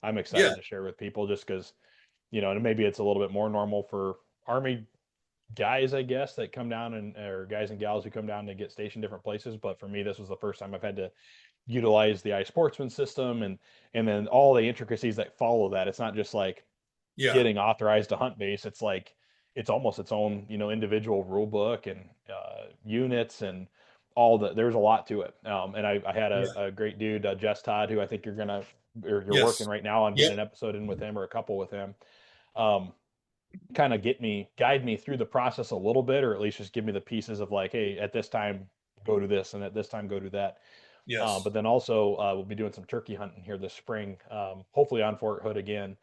I'm excited to share with people, just because, you know, and maybe it's a little bit more normal for Army guys, I guess, that come down or guys and gals who come down to get stationed different places. But for me, this was the first time I've had to utilize the iSportsman system and then all the intricacies that follow that. It's not just like getting authorized to hunt base. It's like, it's almost its own, you know, individual rule book and units and there's a lot to it. And I had a great dude, Jess Todd, who I think you're working right now on getting an episode in with him or a couple with him. Kind of guide me through the process a little bit, or at least just give me the pieces of like, hey, at this time go to this and at this time go to that. yes. But then also we'll be doing some turkey hunting here this spring, hopefully on Fort Hood again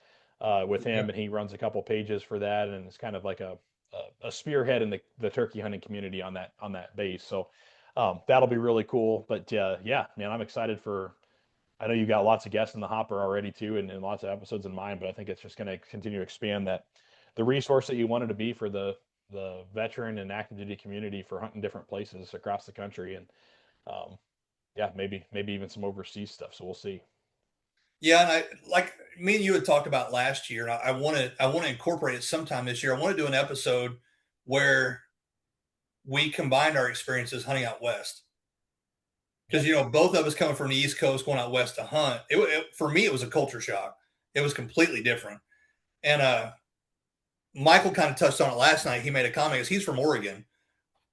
with him, and he runs a couple pages for that, and it's kind of like a spearhead in the turkey hunting community on that base. So that'll be really cool. But yeah, man, I'm excited I know you got lots of guests in the hopper already too, and lots of episodes in mind, but I think it's just going to continue to expand the resource that you wanted to be for the veteran and active duty community for hunting different places across the country. And yeah, maybe even some overseas stuff. So we'll see. Yeah, and like me and you had talked about last year, and I want to incorporate it sometime this year. I want to do an episode where we combined our experiences hunting out west, because you know both of us coming from the East Coast going out west to hunt. For me, it was a culture shock. It was completely different. And Michael kind of touched on it last night. He made a comment because he's from Oregon,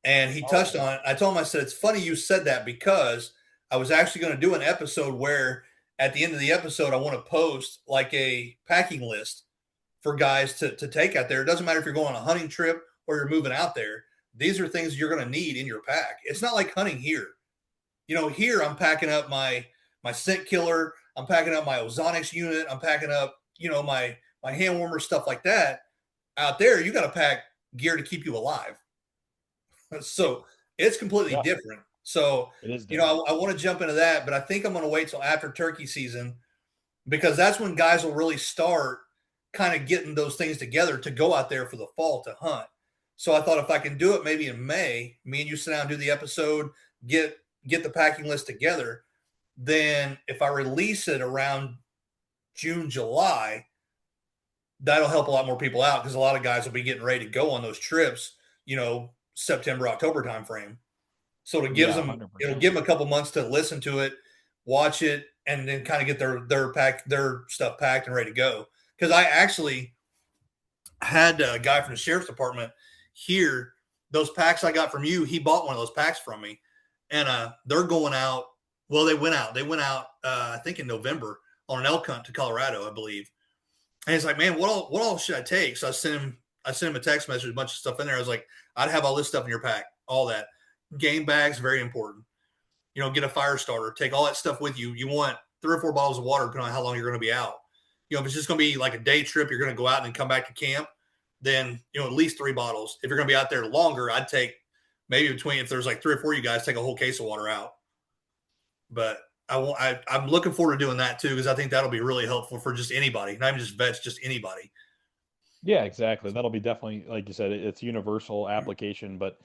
and he touched on it. I told him, I said, it's funny you said that, because I was actually going to do an episode where at the end of the episode, I want to post like a packing list for guys to take out there. It doesn't matter if you're going on a hunting trip or you're moving out there. These are things you're going to need in your pack. It's not like hunting here. You know, here I'm packing up my scent killer. I'm packing up my ozonics unit. I'm packing up, you know, my hand warmer, stuff like that. Out there, you got to pack gear to keep you alive. So it's completely different. So, you know, I want to jump into that, but I think I'm going to wait till after turkey season, because that's when guys will really start kind of getting those things together to go out there for the fall to hunt. So I thought if I can do it maybe in May, me and you sit down and do the episode, get the packing list together. Then if I release it around June, July, that'll help a lot more people out, because a lot of guys will be getting ready to go on those trips, you know, September, October timeframe. So it gives them, 100%. It'll give them a couple months to listen to it, watch it, and then kind of get their stuff packed and ready to go. Because I actually had a guy from the sheriff's department here. Those packs I got from you, he bought one of those packs from me, and they're going out. Well, they went out. I think in November on an elk hunt to Colorado, I believe. And he's like, man, what all should I take? So I sent him a text message, a bunch of stuff in there. I was like, I'd have all this stuff in your pack, all that. Game bags, very important. You know, get a fire starter, take all that stuff with you. You want 3 or 4 bottles of water, depending on how long you're going to be out. You know, if it's just going to be like a day trip, you're going to go out and then come back to camp, then, you know, at least 3 bottles. If you're going to be out there longer, I'd take maybe if there's like 3 or 4 of you guys, take a whole case of water out. But I'm looking forward to doing that too, because I think that'll be really helpful for just anybody, not even just vets, just anybody. Yeah, exactly. That'll be definitely, like you said, it's universal application. But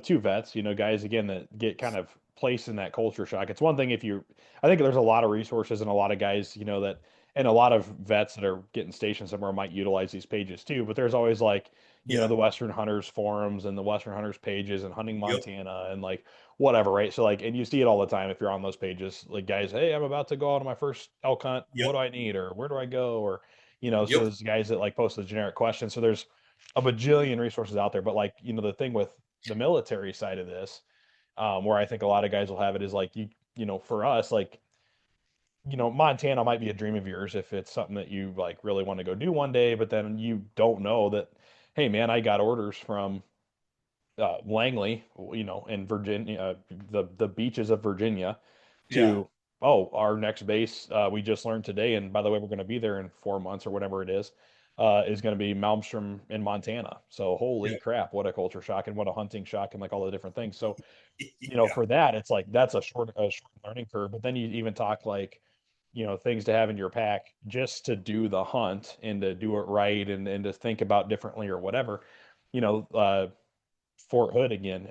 two vets, guys again that get kind of placed in that culture shock. It's one thing if you, I think there's a lot of resources and a lot of guys, that, and a lot of vets that are getting stationed somewhere might utilize these pages too. But there's always like, Yeah. the Western Hunters forums and the Western Hunters pages and Hunting Yep. Montana and like whatever, right? So like, and you see it all the time if you're on those pages, like guys, hey, I'm about to go out on my first elk hunt. Yep. What do I need, or where do I go, or so Yep. there's guys that like post the generic questions. So there's a bajillion resources out there. But like, the thing with the military side of this, where I think a lot of guys will have it is like for us, like, Montana might be a dream of yours if it's something that you like really want to go do one day, but then you don't know that, hey man, I got orders from Langley, in Virginia, the beaches of Virginia, Yeah. to oh, our next base, we just learned today, and by the way, we're going to be there in 4 months or whatever it is going to be Malmstrom in Montana. So holy Yep. crap, what a culture shock and what a hunting shock and like all the different things. So Yeah. for that, it's like that's a short learning curve. But then you even talk like things to have in your pack just to do the hunt and to do it right and to think about differently or whatever. You know, Fort Hood again,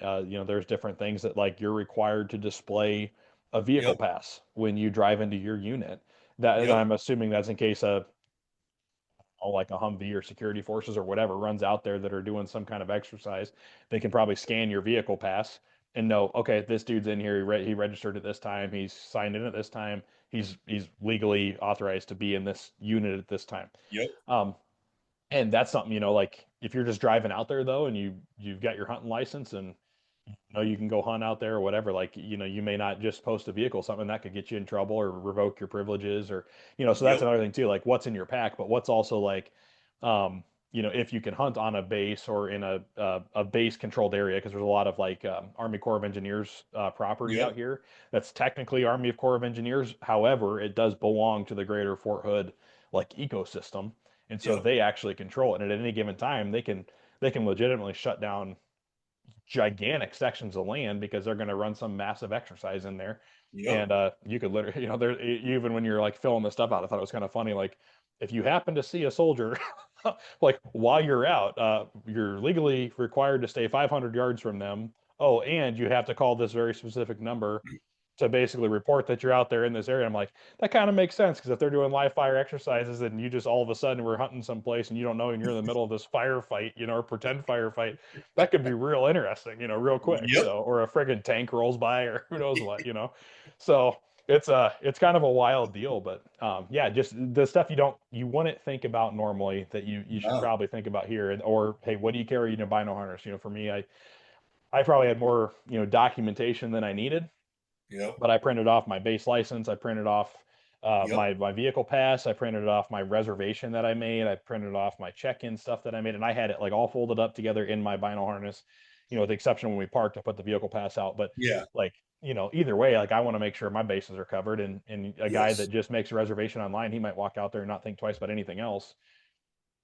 there's different things that like you're required to display a vehicle Yep. pass when you drive into your unit. That, and Yep. I'm assuming that's in case like a Humvee or security forces or whatever runs out there that are doing some kind of exercise. They can probably scan your vehicle pass and know, okay, this dude's in here. He registered at this time. He's signed in at this time. He's legally authorized to be in this unit at this time. Yep. Um, and that's something, like if you're just driving out there though, and you've got your hunting license and you can go hunt out there or whatever, like, you may not just post a vehicle, something that could get you in trouble or revoke your privileges or, so that's Yep. another thing too, like what's in your pack, but what's also like, if you can hunt on a base or in a base controlled area, because there's a lot of like Army Corps of Engineers property Yep. out here that's technically Army Corps of Engineers. However, it does belong to the greater Fort Hood like ecosystem, and so Yep. they actually control it. And at any given time, they can legitimately shut down gigantic sections of land because they're going to run some massive exercise in there. Yep. And you could literally, there, even when you're like filling this stuff out, I thought it was kind of funny. Like, if you happen to see a soldier, like while you're out, you're legally required to stay 500 yards from them. Oh, and you have to call this very specific number to basically report that you're out there in this area. I'm like, that kind of makes sense, because if they're doing live fire exercises and you just all of a sudden we're hunting someplace and you don't know and you're in the middle of this firefight, or pretend firefight, that could be real interesting, real quick. Yep. So, or a friggin' tank rolls by or who knows what. So it's kind of a wild deal, but yeah, just the stuff you wouldn't think about normally that you should No. probably think about here. And or hey, what do you carry in a bino harness? For me, I probably had more documentation than I needed, Yep. but I printed off my base license. I printed off Yep. my vehicle pass. I printed off my reservation that I made. I printed off my check-in stuff that I made, and I had it like all folded up together in my vinyl harness. With the exception when we parked, I put the vehicle pass out. But Yeah. like, either way, like I want to make sure my bases are covered. And a guy Yes. that just makes a reservation online, he might walk out there and not think twice about anything else.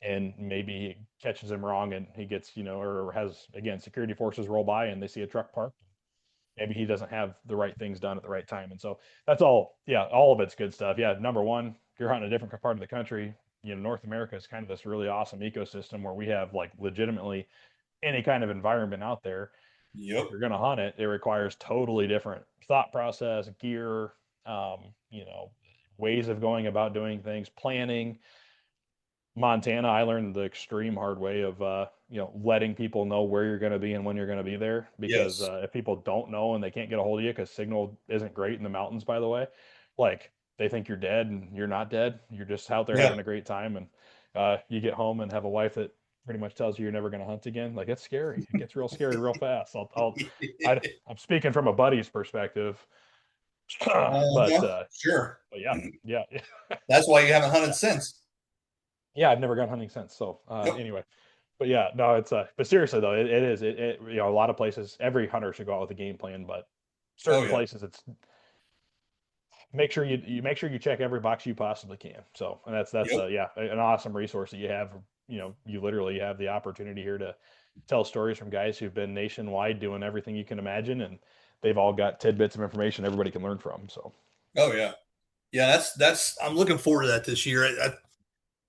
And maybe he catches him wrong, and he gets, or has again security forces roll by and they see a truck parked. Maybe he doesn't have the right things done at the right time. And so that's all. Yeah, all of it's good stuff. Yeah, number one, if you're hunting a different part of the country, North America is kind of this really awesome ecosystem where we have like legitimately any kind of environment out there. If Yep. you're going to hunt it, it requires totally different thought process, gear, um, you know, ways of going about doing things, planning. Montana, I learned the extreme hard way of letting people know where you're going to be and when you're going to be there, because Yes. if people don't know and they can't get a hold of you because signal isn't great in the mountains, by the way, like they think you're dead and you're not dead. You're just out there Yeah. having a great time, and you get home and have a wife that pretty much tells you you're never going to hunt again. Like, it's scary. It gets real scary real fast. I'm speaking from a buddy's perspective, but Sure. yeah, yeah, That's why you haven't hunted since. yeah. I've never gone hunting since. So Yep. anyway. But yeah, no, it's but seriously though, it is a lot of places, every hunter should go out with a game plan, but Oh certain yeah. places it's make sure you make sure you check every box you possibly can. So, and that's Yep. yeah, an awesome resource that you have. You literally have the opportunity here to tell stories from guys who've been nationwide doing everything you can imagine, and they've all got tidbits of information everybody can learn from. So Oh yeah, yeah. That's. I'm looking forward to that this year.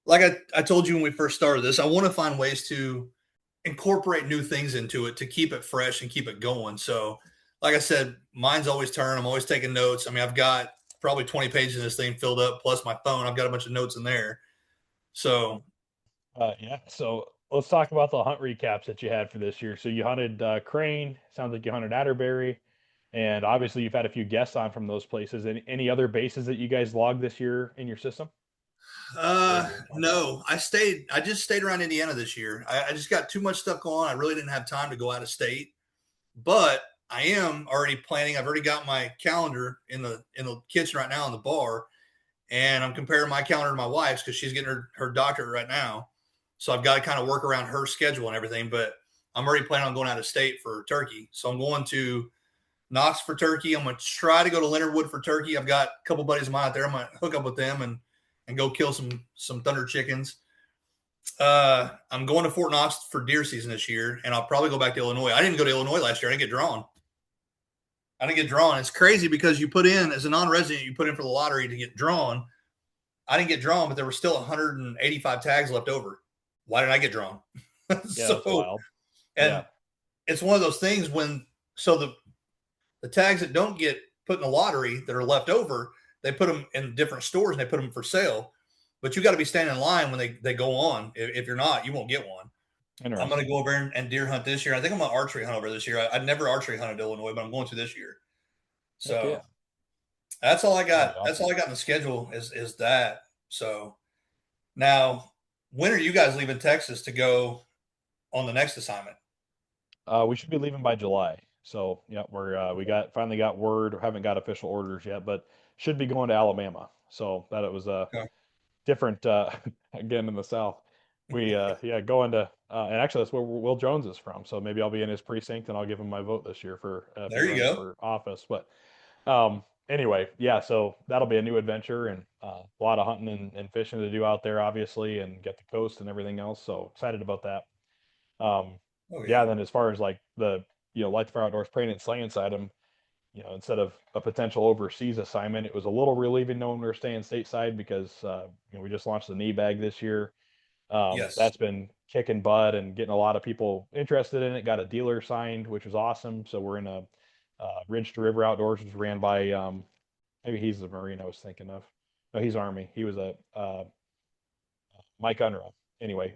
Like I told you when we first started this, I want to find ways to incorporate new things into it to keep it fresh and keep it going. So, like I said, mine's always turn. I'm always taking notes. I mean, I've got probably 20 pages of this thing filled up, plus my phone. I've got a bunch of notes in there. So, Yeah. So let's talk about the hunt recaps that you had for this year. So you hunted Crane. Sounds like you hunted Atterbury, and obviously you've had a few guests on from those places. Any other bases that you guys logged this year in your system? Or your podcast? no, I just stayed around Indiana this year. I just got too much stuff going on. I really didn't have time to go out of state, but I am already planning. I've already got my calendar in the kitchen right now in the bar, and I'm comparing my calendar to my wife's because she's getting her doctorate right now. So I've got to kind of work around her schedule and everything. But I'm already planning on going out of state for turkey. So I'm going to Knox for turkey. I'm going to try to go to Leonard Wood for turkey. I've got a couple buddies of mine out there. I'm going to hook up with them and go kill some thunder chickens. I'm going to Fort Knox for deer season this year, and I'll probably go back to Illinois. I didn't go to Illinois last year. I didn't get drawn. I didn't get drawn. It's crazy because you put in as a non-resident, you put in for the lottery to get drawn. I didn't get drawn, but there were still 185 tags left over. Why did I get drawn? Yeah, that's So, wild. and Yeah, it's one of those things when so the tags that don't get put in the lottery that are left over, they put them in different stores and they put them for sale. But you got to be standing in line when they go on. If you're not, you won't get one. I'm going to interesting. go over and deer hunt this year. I think I'm going to archery hunt over this year. I'd never archery hunted Illinois, but I'm going to this year. Heck So yeah, that's all I that'd be got. That's awesome. all I got in the schedule is that. So now, when are you guys leaving Texas to go on the next assignment? We should be leaving by July. So yeah, we got finally got word. Haven't got official orders yet, but should be going to Alabama. So that it was Okay. different again in the South. We yeah going to and actually that's where Will Jones is from. So maybe I'll be in his precinct and I'll give him my vote this year for if There he's you running go. for office. But anyway, yeah. So that'll be a new adventure and a lot of hunting and fishing to do out there, obviously, and get the coast and everything else. So excited about that. Um, Oh yeah. yeah. Then as far as like the light the fire outdoors praying and slaying side, instead of a potential overseas assignment, it was a little relieving knowing we were staying stateside because we just launched the knee bag this year. Yes. That's been kicking butt and getting a lot of people interested in it. Got a dealer signed, which was awesome. So we're in a Ridge to River Outdoors, which was ran by maybe he's the Marine I was thinking of. No, he's Army. He was a Mike Unruh. Anyway,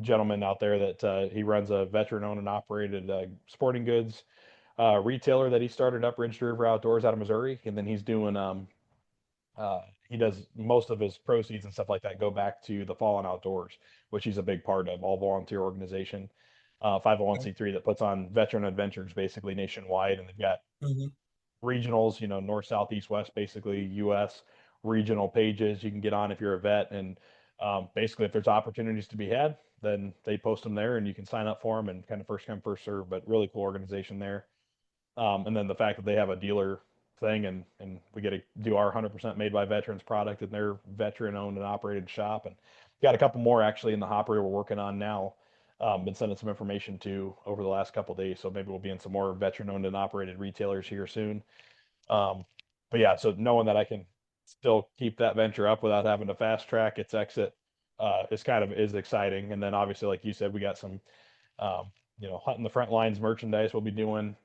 gentleman out there that he runs a veteran-owned and operated sporting goods retailer that he started up Ridge to River Outdoors out of Missouri, and then he's doing uh, he does most of his proceeds and stuff like that go back to the Fallen Outdoors, which he's a big part of, all volunteer organization, 501c3 that puts on veteran adventures basically nationwide, and they've got Mm-hmm. regionals, north, south, east, west, basically U.S. regional pages you can get on if you're a vet, and basically if there's opportunities to be had, then they post them there, and you can sign up for them and kind of first come first serve. But really cool organization there. And then the fact that they have a dealer thing and we get to do our 100% made by veterans product in their veteran owned and operated shop. And got a couple more actually in the hopper we're working on now. Been sending some information to over the last couple days. So maybe we'll be in some more veteran owned and operated retailers here soon. Um, but yeah, so knowing that I can still keep that venture up without having to fast track its exit is exciting. And then obviously, like you said, we got some hunting the front lines merchandise we'll be doing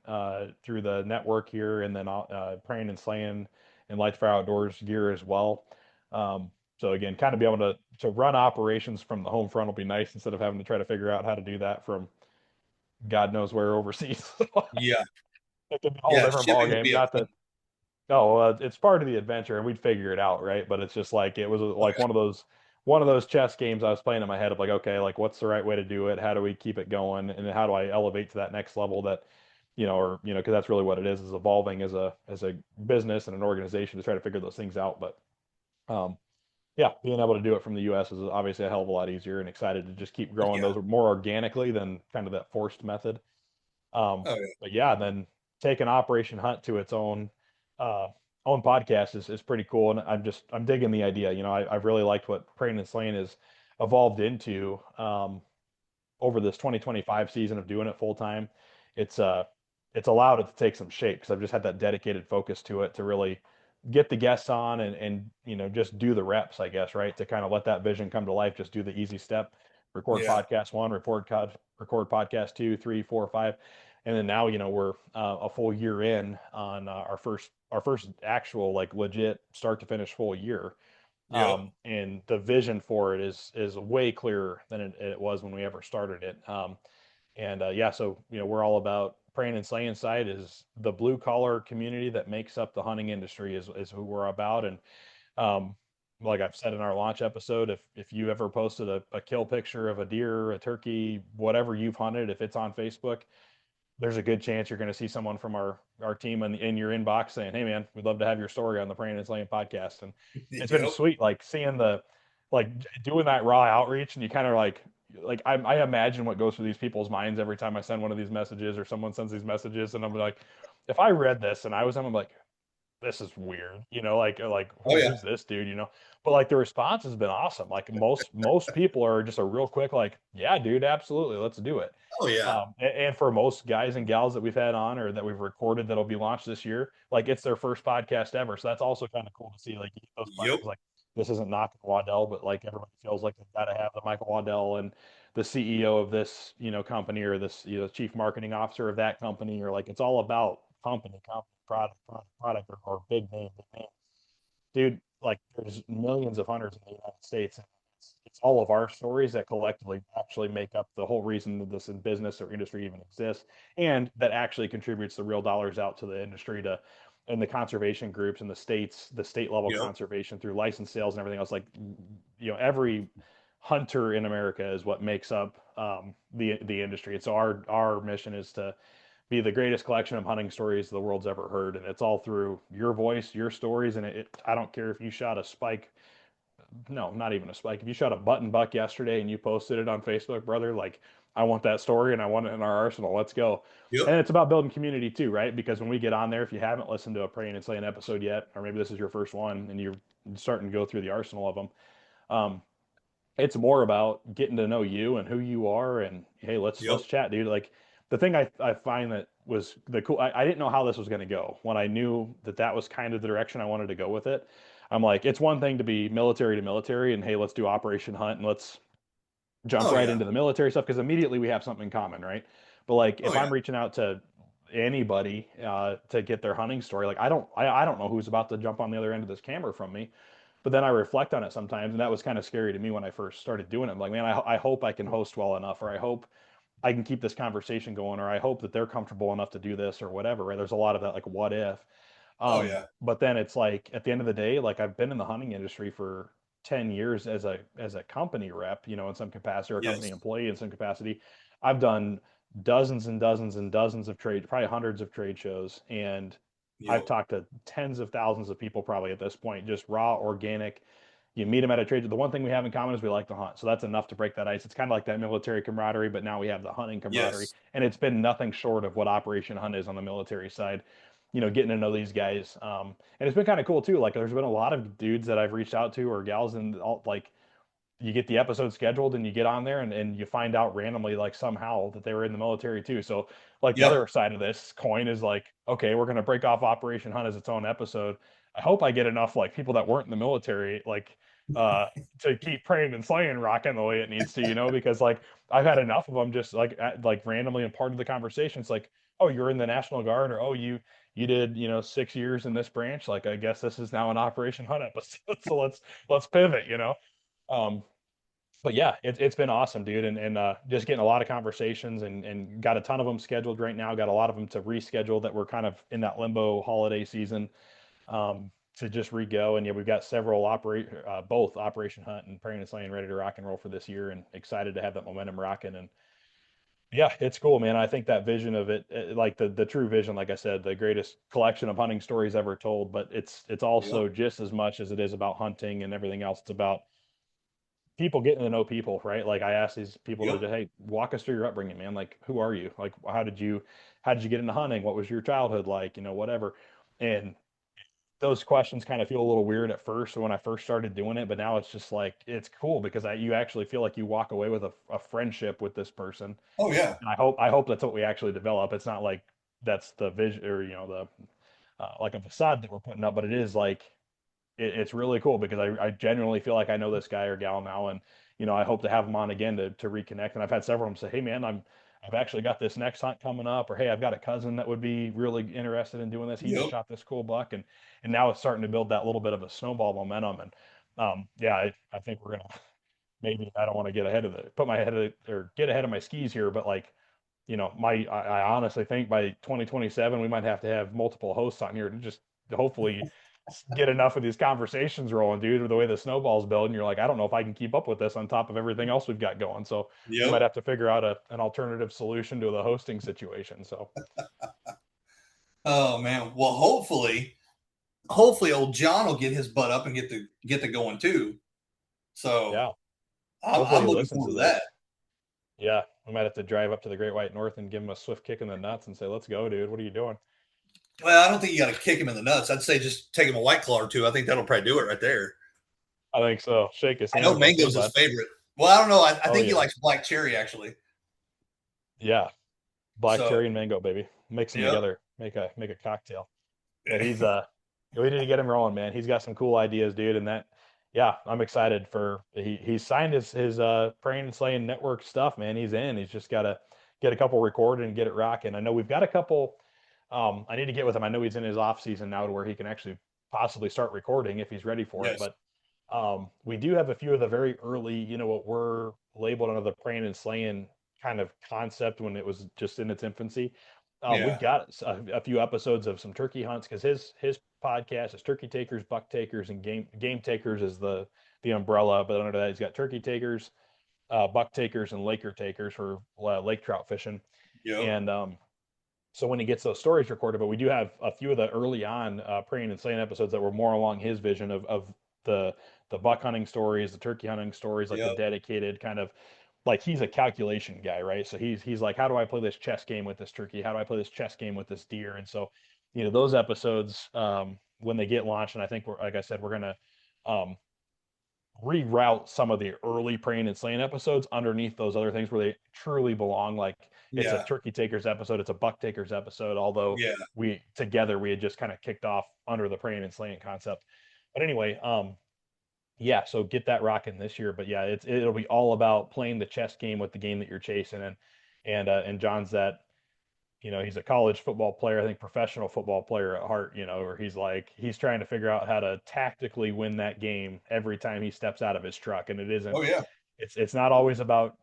through the network here, and then praying and slaying and light fire outdoors gear as well. So again, kind of be able to run operations from the home front will be nice instead of having to try to figure out how to do that from God knows where overseas. Yeah. It could be a whole Yeah. different ball Shipping will game. be a Not that no, it's part of the adventure, and we'd figure it out, right? But it's just like it was oh like one of those chess games I was playing in my head of like, okay, like what's the right way to do it? How do we keep it going? And then how do I elevate to that next level that, because that's really what it is evolving as a business and an organization to try to figure those things out. But um, yeah, being able to do it from the U.S. is obviously a hell of a lot easier, and excited to just keep growing yeah. those more organically than kind of that forced method. Oh yeah. But yeah, then taking Operation Hunt to its uh, own podcast is pretty cool, and I'm digging the idea. I've really liked what Prayin and Slayin has evolved into over this 2025 season of doing it full time. It's uh it's allowed it to take some shape because I've just had that dedicated focus to it to really get the guests on and just do the reps, I guess, right? To kind of let that vision come to life, just do the easy step, record Yeah. podcast one, record podcast two, three, four, five. And then now, we're a full year in on our first actual like legit start to finish full year. Yep. And the vision for it is way clearer than it was when we ever started it. And yeah, so we're all about praying and slaying side is the blue collar community that makes up the hunting industry is who we're about. And um, like I've said in our launch episode, if you ever posted a kill picture of a deer, a turkey, whatever you've hunted, if it's on Facebook, there's a good chance you're going to see someone from our team in your inbox saying, "Hey man, we'd love to have your story on the Prayin and Slayin podcast." And it's been Yep. sweet, like seeing like doing that raw outreach, and you kind of like I imagine what goes through these people's minds every time I send one of these messages or someone sends these messages, and I'm like, if I read this and I was them, I'm like, this is weird, like Oh yeah. who's this dude, But like the response has been awesome. Like most people are just a real quick, like, yeah, dude, absolutely, let's do it. Oh yeah. And for most guys and gals that we've had on or that we've recorded that'll be launched this year, like it's their first podcast ever. So that's also kind of cool to see. Like you get those Yep. questions, like this isn't knocking Waddell, but like everybody feels like they've got to have the Michael Waddell and the CEO of this, company or this, chief marketing officer of that company, or like it's all about company, product, or big name. Dude, like there's millions of hunters in the United States. And it's all of our stories that collectively actually make up the whole reason that this in business or industry even exists, and that actually contributes the real dollars out to the industry to and the conservation groups and the state level Yep. conservation through license sales and everything else. Like, every hunter in America is what makes up the industry. It's our mission is to be the greatest collection of hunting stories the world's ever heard, and it's all through your voice, your stories, and I don't care if you shot a spike, no, not even a spike. If you shot a button buck yesterday and you posted it on Facebook, brother, like I want that story and I want it in our arsenal. Let's go. And Yep. it's about building community too, right? Because when we get on there, if you haven't listened to a Praying and Slaying episode yet, or maybe this is your first one and you're starting to go through the arsenal of them, um, it's more about getting to know you and who you are, and hey, let's Yep. chat, dude. Like the thing I find that was the cool, I didn't know how this was going to go when I knew that was kind of the direction I wanted to go with it. I'm like, it's one thing to be military to military and hey, let's do Operation Hunt and let's jump Oh right yeah. into the military stuff because immediately we have something in common, right? But like Oh if yeah. I'm reaching out to anybody to get their hunting story, like I don't know who's about to jump on the other end of this camera from me. But then I reflect on it sometimes, and that was kind of scary to me when I first started doing it. I'm like, man, I hope I can host well enough, or I hope I can keep this conversation going, or I hope that they're comfortable enough to do this, or whatever. Right? There's a lot of that, like, what if? Oh yeah. But then it's like at the end of the day, like I've been in the hunting industry for 10 years as a company rep, in some capacity, or a company Yes. employee in some capacity. I've done dozens and dozens and dozens of trade, probably hundreds of trade shows, and I've Yep. talked to tens of thousands of people probably at this point, just raw, organic. You meet them at a trade. The one thing we have in common is we like to hunt. So that's enough to break that ice. It's kind of like that military camaraderie, but now we have the hunting camaraderie. Yes. And it's been nothing short of what Operation Hunt is on the military side, getting to know these guys. And it's been kind of cool too. Like there's been a lot of dudes that I've reached out to or gals and all, like you get the episode scheduled and you get on there and you find out randomly like somehow that they were in the military too. So like the Yep. other side of this coin is like, okay, we're gonna break off Operation Hunt as its own episode. I hope I get enough like people that weren't in the military like uh to keep praying and slaying rocking the way it needs to, because like I've had enough of them just like randomly and part of the conversation. It's like, oh, you're in the National Guard, or oh, you did 6 years in this branch. Like I guess this is now an Operation Hunt episode. So let's pivot. Um, but yeah, it's been awesome, dude, and just getting a lot of conversations and got a ton of them scheduled right now. Got a lot of them to reschedule that we're kind of in that limbo holiday season to just re-go. And yeah, we've got several both Operation Hunt and Praying and Slaying ready to rock and roll for this year, and excited to have that momentum rocking. And yeah, it's cool, man. I think that vision of it, like the true vision, like I said, the greatest collection of hunting stories ever told. But it's Yep. also just as much as it is about hunting and everything else. It's about people getting to know people, right? Like I ask these people to Yep. just, hey, walk us through your upbringing, man. Like, who are you? Like, how did you get into hunting? What was your childhood like? Whatever. And those questions kind of feel a little weird at first when I first started doing it, but now it's just like it's cool because you actually feel like you walk away with a friendship with this person. Oh yeah. And I hope that's what we actually develop. It's not like that's the vision or like a facade that we're putting up, but it is like it's really cool because I genuinely feel like I know this guy or gal now, and I hope to have them on again to reconnect. And I've had several of them say, "Hey, man, I've actually got this next hunt coming up," or "Hey, I've got a cousin that would be really interested in doing this. He just Yep. shot this cool buck," and now it's starting to build that little bit of a snowball momentum. And yeah, I think we're gonna maybe I don't want to get ahead of it, put my head of, or get ahead of my skis here, but like I honestly think by 2027 we might have to have multiple hosts on here to just hopefully get enough of these conversations rolling, dude, or the way the snowball's building. You're like, I don't know if I can keep up with this on top of everything else we've got going. So we might Yep. have to figure out an alternative solution to the hosting situation. So Oh man. Well, hopefully old John will get his butt up and get to going too. So yeah, hopefully I'm he looking listens forward to to that. this. Yeah, we might have to drive up to the Great White North and give him a swift kick in the nuts and say, "Let's go, dude. What are you doing?" Well, I don't think you got to kick him in the nuts. I'd say just take him a white claw or two. I think that'll probably do it right there. I think so. Shake his I hand know and go, "See you, mango's his bud." favorite. Well, I don't know. I Oh think he yeah, likes black cherry actually. yeah. Black So, cherry and mango, baby. Mix them yep. together. Make a cocktail. But we need to get him rolling, man. He's got some cool ideas, dude. And yeah, I'm excited for he signed his Prayin and Slayin network stuff, man. He's in. He's just got to get a couple recorded and get it rocking. I know we've got a couple. I need to get with him. I know he's in his off season now to where he can actually possibly start recording if he's ready for it. Yes. But we do have a few of the very early, what were labeled under the Prayin and Slayin kind of concept when it was just in its infancy. We've Yeah. got a few episodes of some turkey hunts because his podcast is Turkey Takers, Buck Takers, and Game Takers is the umbrella. But under that, he's got Turkey Takers, Buck Takers, and Laker Takers for lake trout fishing. Yep. And so when he gets those stories recorded, but we do have a few of the early on Praying and Slaying episodes that were more along his vision of the the buck hunting stories, the turkey hunting stories, like the Yep. dedicated kind of like he's a calculation guy, right? So he's like, how do I play this chess game with this turkey? How do I play this chess game with this deer? And so, those episodes when they get launched, and I think we're like I said, we're gonna um, reroute some of the early praying and slaying episodes underneath those other things where they truly belong. Like it's a Yeah. turkey takers episode, it's a buck takers episode, although Yeah. we had just kind of kicked off under the praying and slaying concept. But anyway, yeah, so get that rocking this year. But yeah, it'll be all about playing the chess game with the game that you're chasing. And John's that, he's a college football player, I think professional football player at heart, where he's like, he's trying to figure out how to tactically win that game every time he steps out of his truck. And it isn't, Oh yeah. it's not always about,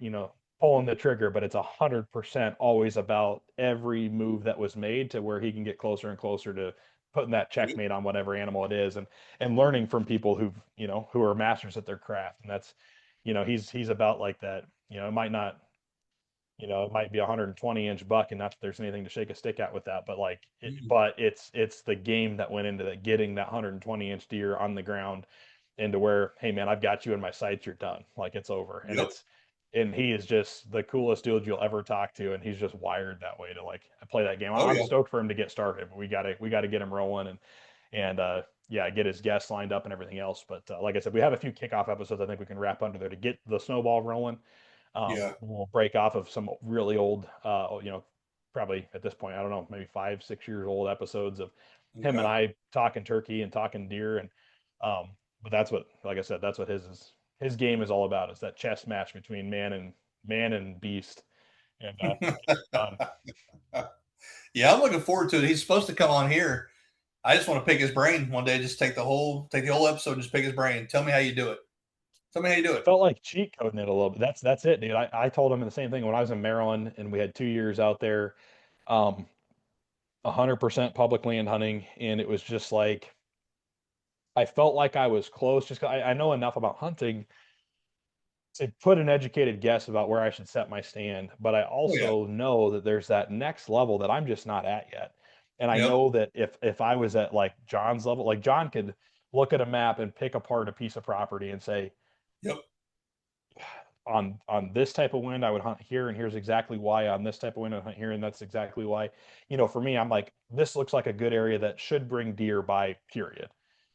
pulling the trigger, but it's 100% always about every move that was made to where he can get closer and closer to putting that Yep. checkmate on whatever animal it is, and learning from people who are masters at their craft. And that's, he's about like that. It might not, it might be a 120-inch buck, and not that there's anything to shake a stick at with that, but like, Mm. but it's the game that went into that, getting that 120-inch deer on the ground, into where, hey man, I've got you in my sights, you're done, like it's over. And Yep. he is just the coolest dude you'll ever talk to, and he's just wired that way to like play that game. Oh I'm yeah. stoked for him to get started, but we gotta get him rolling, and yeah, get his guests lined up and everything else. But like I said, we have a few kickoff episodes I think we can wrap under there to get the snowball rolling. Yeah. We'll break off of some really old, probably at this point, I don't know, maybe 5, 6 years old episodes of him and Okay. I talking turkey and talking deer. And but that's what, like I said, that's what his game is all about, is that chess match between man and beast. And it's fun. Yeah, I'm looking forward to it. He's supposed to come on here. I just want to pick his brain one day. Just take the whole episode, and just pick his brain. Tell me how you do it. Tell me how you do It it. felt like cheat coding it a little bit. That's it, dude. I told him the same thing when I was in Maryland and we had 2 years out there, um, 100% public land hunting, and it was just like I felt like I was close, just 'cause I know enough about hunting to put an educated guess about where I should set my stand. But I Oh yeah. also know that there's that next level that I'm just not at yet. And I Yep. know that if I was at like John's level, like John could look at a map and pick apart a piece of property and say, Yep. on this type of wind I would hunt here, and here's exactly why. On this type of wind I would hunt here, and that's exactly why. For me, I'm like, this looks like a good area that should bring deer by, period.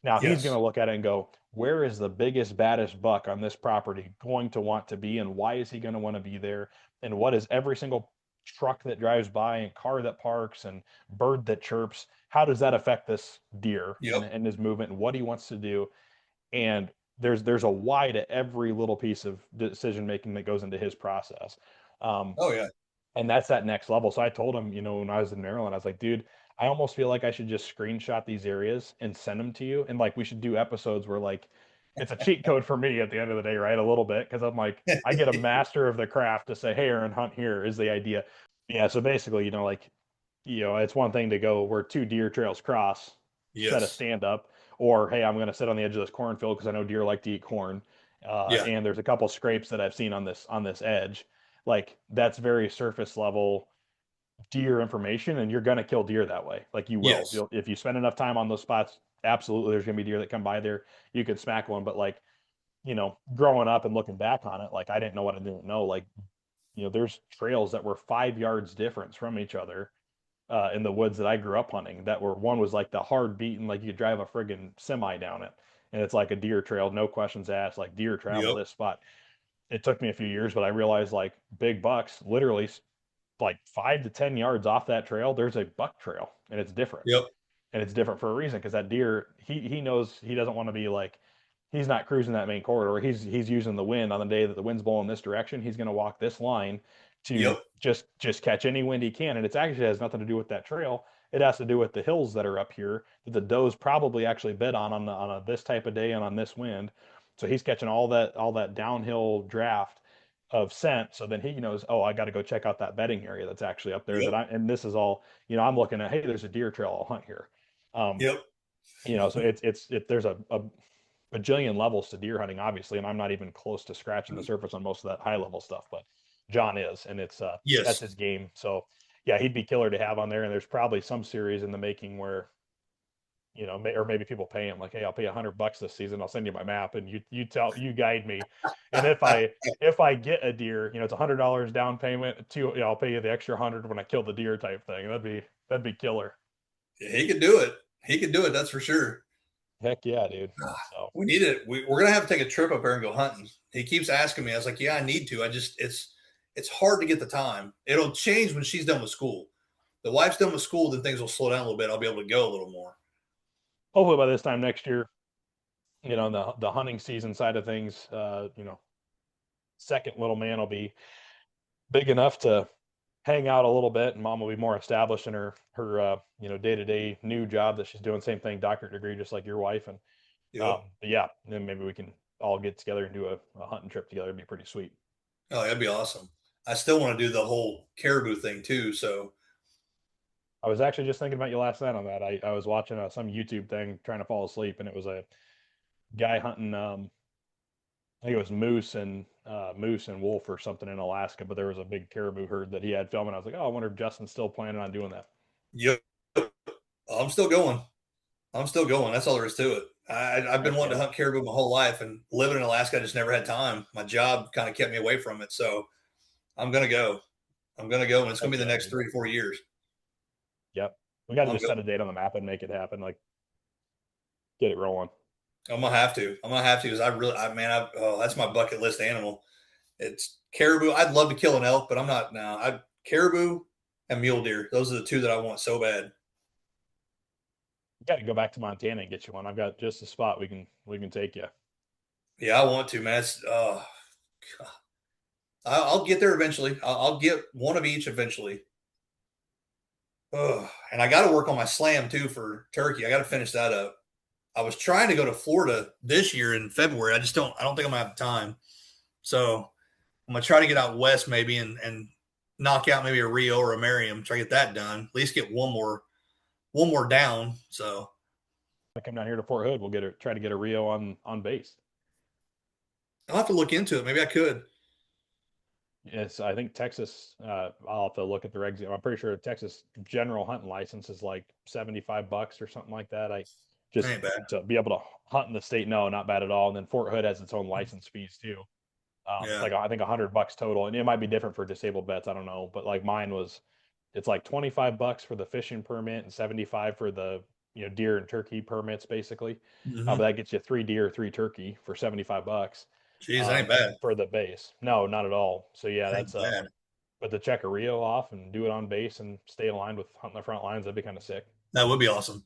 Now he's going Yes. to look at it and go, where is the biggest, baddest buck on this property going to want to be, and why is he going to want to be there, and what is every single truck that drives by and car that parks and bird that chirps, how does that affect this deer Yep. and his movement and what he wants to do? And there's a why to every little piece of decision making that goes into his process. Oh yeah. And that's that next level. So I told him, when I was in Maryland, I was like, dude, I almost feel like I should just screenshot these areas and send them to you. And like, we should do episodes where like, it's a cheat code for me at the end of the day, right? A little bit. Cause I'm like, I get a master of the craft to say, hey, Aaron, hunt here is the idea. Yeah. So basically, it's one thing to go where two deer trails cross, set a Yes. stand up, or, hey, I'm going to sit on the edge of this cornfield because I know deer like to eat corn. Yeah. And there's a couple scrapes that I've seen on this edge. Like that's very surface level deer information, and you're going to kill deer that way. Like you will. Yes. If you spend enough time on those spots, absolutely there's going to be deer that come by there. You could smack one, but like, growing up and looking back on it, like I didn't know what I didn't know. Like, there's trails that were 5 yards difference from each other in the woods that I grew up hunting. That were one was like the hard beaten, like you could drive a friggin' semi down it, and it's like a deer trail, no questions asked. Like deer travel Yep. this spot. It took me a few years, but I realized like big bucks, literally like 5 to 10 yards off that trail, there's a buck trail, and it's different. Yep. And it's different for a reason because that deer, he knows he doesn't want to be like, he's not cruising that main corridor. He's using the wind on the day that the wind's blowing this direction. He's going to walk this line to Yep. just catch any wind he can. And it's actually has nothing to do with that trail. It has to do with the hills that are up here that the does probably actually bed on a this type of day and on this wind. So he's catching all that downhill draft of scent. So then he knows, oh, I got to go check out that bedding area that's actually up there. Yep. And this is all, I'm looking at, hey, there's a deer trail. I'll hunt here. Um, Yep. so there's a bajillion levels to deer hunting, obviously, and I'm not even close to scratching the surface on most of that high level stuff, but John is, and that's Yes. his game. So yeah, he'd be killer to have on there. And there's probably some series in the making where, or maybe people pay him like, hey, I'll pay $100 this season. I'll send you my map, and you guide me. And if I get a deer, it's $100 down payment. I'll pay you the extra 100 when I kill the deer type thing. That'd be killer. He could do it. He could do it. That's for sure. Heck yeah, dude. So We need it. We're gonna have to take a trip up there and go hunting. He keeps asking me. I was like, yeah, I need to. It's hard to get the time. It'll change when she's done with school. The wife's done with school, then things will slow down a little bit. I'll be able to go a little more. hopefully by this time next year, the hunting season side of things, second little man will be big enough to hang out a little bit, and mom will be more established in her day-to-day new job that she's doing. Same thing, doctorate degree, just like your wife. And Yep. but yeah, then maybe we can all get together and do a hunting trip together. It'd be pretty sweet. Oh, that'd be awesome. I still want to do the whole caribou thing too. So I was actually just thinking about you last night on that. I was watching some YouTube thing trying to fall asleep, and it was a guy hunting. I think it was moose and wolf or something in Alaska, but there was a big caribou herd that he had filming. I was like, oh, I wonder if Justin's still planning on doing that. yep. I'm still going. I'm still going. That's all there is to it. I've been Heck wanting to yeah. hunt caribou my whole life, and living in Alaska, I just never had time. My job kind of kept me away from it. So I'm gonna go. I'm gonna go, and it's gonna Heck be the yeah, next dude. 3 to 4 years. Yep. We got to I'm just go. set a date on the map and make it happen. Like, get it rolling. I'm gonna have to. I'm gonna have to because that's my bucket list animal. It's caribou. I'd love to kill an elk, but I'm not now. I caribou and mule deer. Those are the two that I want so bad. You got to go back to Montana and get you one. I've got just a spot we can take you. Yeah, I want to, man. I'll get there eventually. I'll get one of each eventually. And I got to work on my slam too for turkey. I got to finish that up. I was trying to go to Florida this year in February. I don't think I'm gonna have time. So I'm gonna try to get out west maybe and knock out maybe a Rio or a Merriam. Try to get that done. At least get one more down. So I come down here to Fort Hood. Try to get a Rio on base. I'll have to look into it. Maybe I could. Yes, I think Texas. I'll have to look at the regs. I'm pretty sure Texas general hunting license is like $75 or something like that. I That just ain't bad. to be able to hunt in the state, no, not bad at all. And then Fort Hood has its own license fees too. It's Yeah. like I think $100 total, and it might be different for disabled vets. I don't know, but like mine was, it's like $25 for the fishing permit and 75 for the deer and turkey permits basically. But Mm-hmm. that gets you 3 deer, 3 turkey for $75 Jeez, that ain't bad. for the base. No, not at all. So yeah, That ain't bad. put the Checkerio off and do it on base and stay aligned with Hunting the Front Lines, that'd be kind of sick. That would be awesome,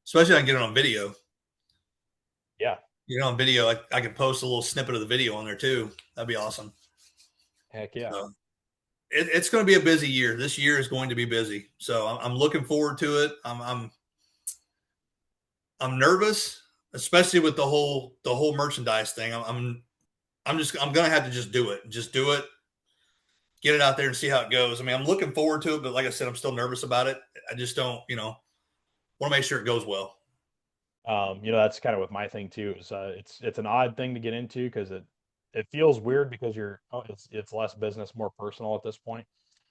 especially if I can get it on video. Yeah. Get it on video. I could post a little snippet of the video on there too. That'd be awesome. Heck yeah. So, it's going to be a busy year. This year is going to be busy. So I'm looking forward to it. I'm nervous, especially with the whole merchandise thing. I'm going to have to just do it. Just do it. Get it out there and see how it goes. I mean, I'm looking forward to it, but like I said, I'm still nervous about it. I just don't, want to make sure it goes well. That's kind of with my thing too. Is it's an odd thing to get into because it feels weird because it's less business, more personal at this point.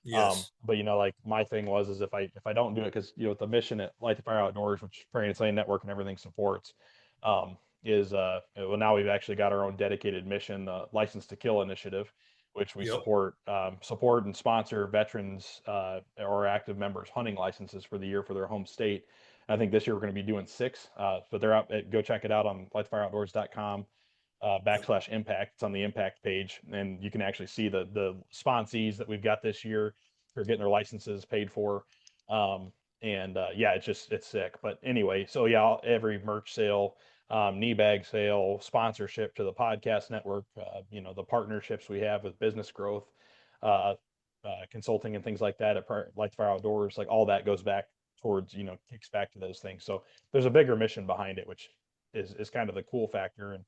Yes. But like my thing is if I don't do it, because the mission at Light the Fire Outdoors, which Prayin and Slayin Network and everything supports, is well, now we've actually got our own dedicated mission, the License to Kill initiative, which we Yep. support and sponsor veterans or active members hunting licenses for the year for their home state. And I think this year we're going to be doing 6, but they're out. Go check it out on lightthefireoutdoors.com. /impact. It's on the impact page, and you can actually see the sponsees that we've got this year for getting their licenses paid for. Yeah, it's sick. But anyway, so yeah, every merch sale, knee bag sale, sponsorship to the podcast network, the partnerships we have with business growth, uh, consulting and things like that at Light the Fire Outdoors, like all that goes back towards, kicks back to those things. So there's a bigger mission behind it, which is kind of the cool factor. And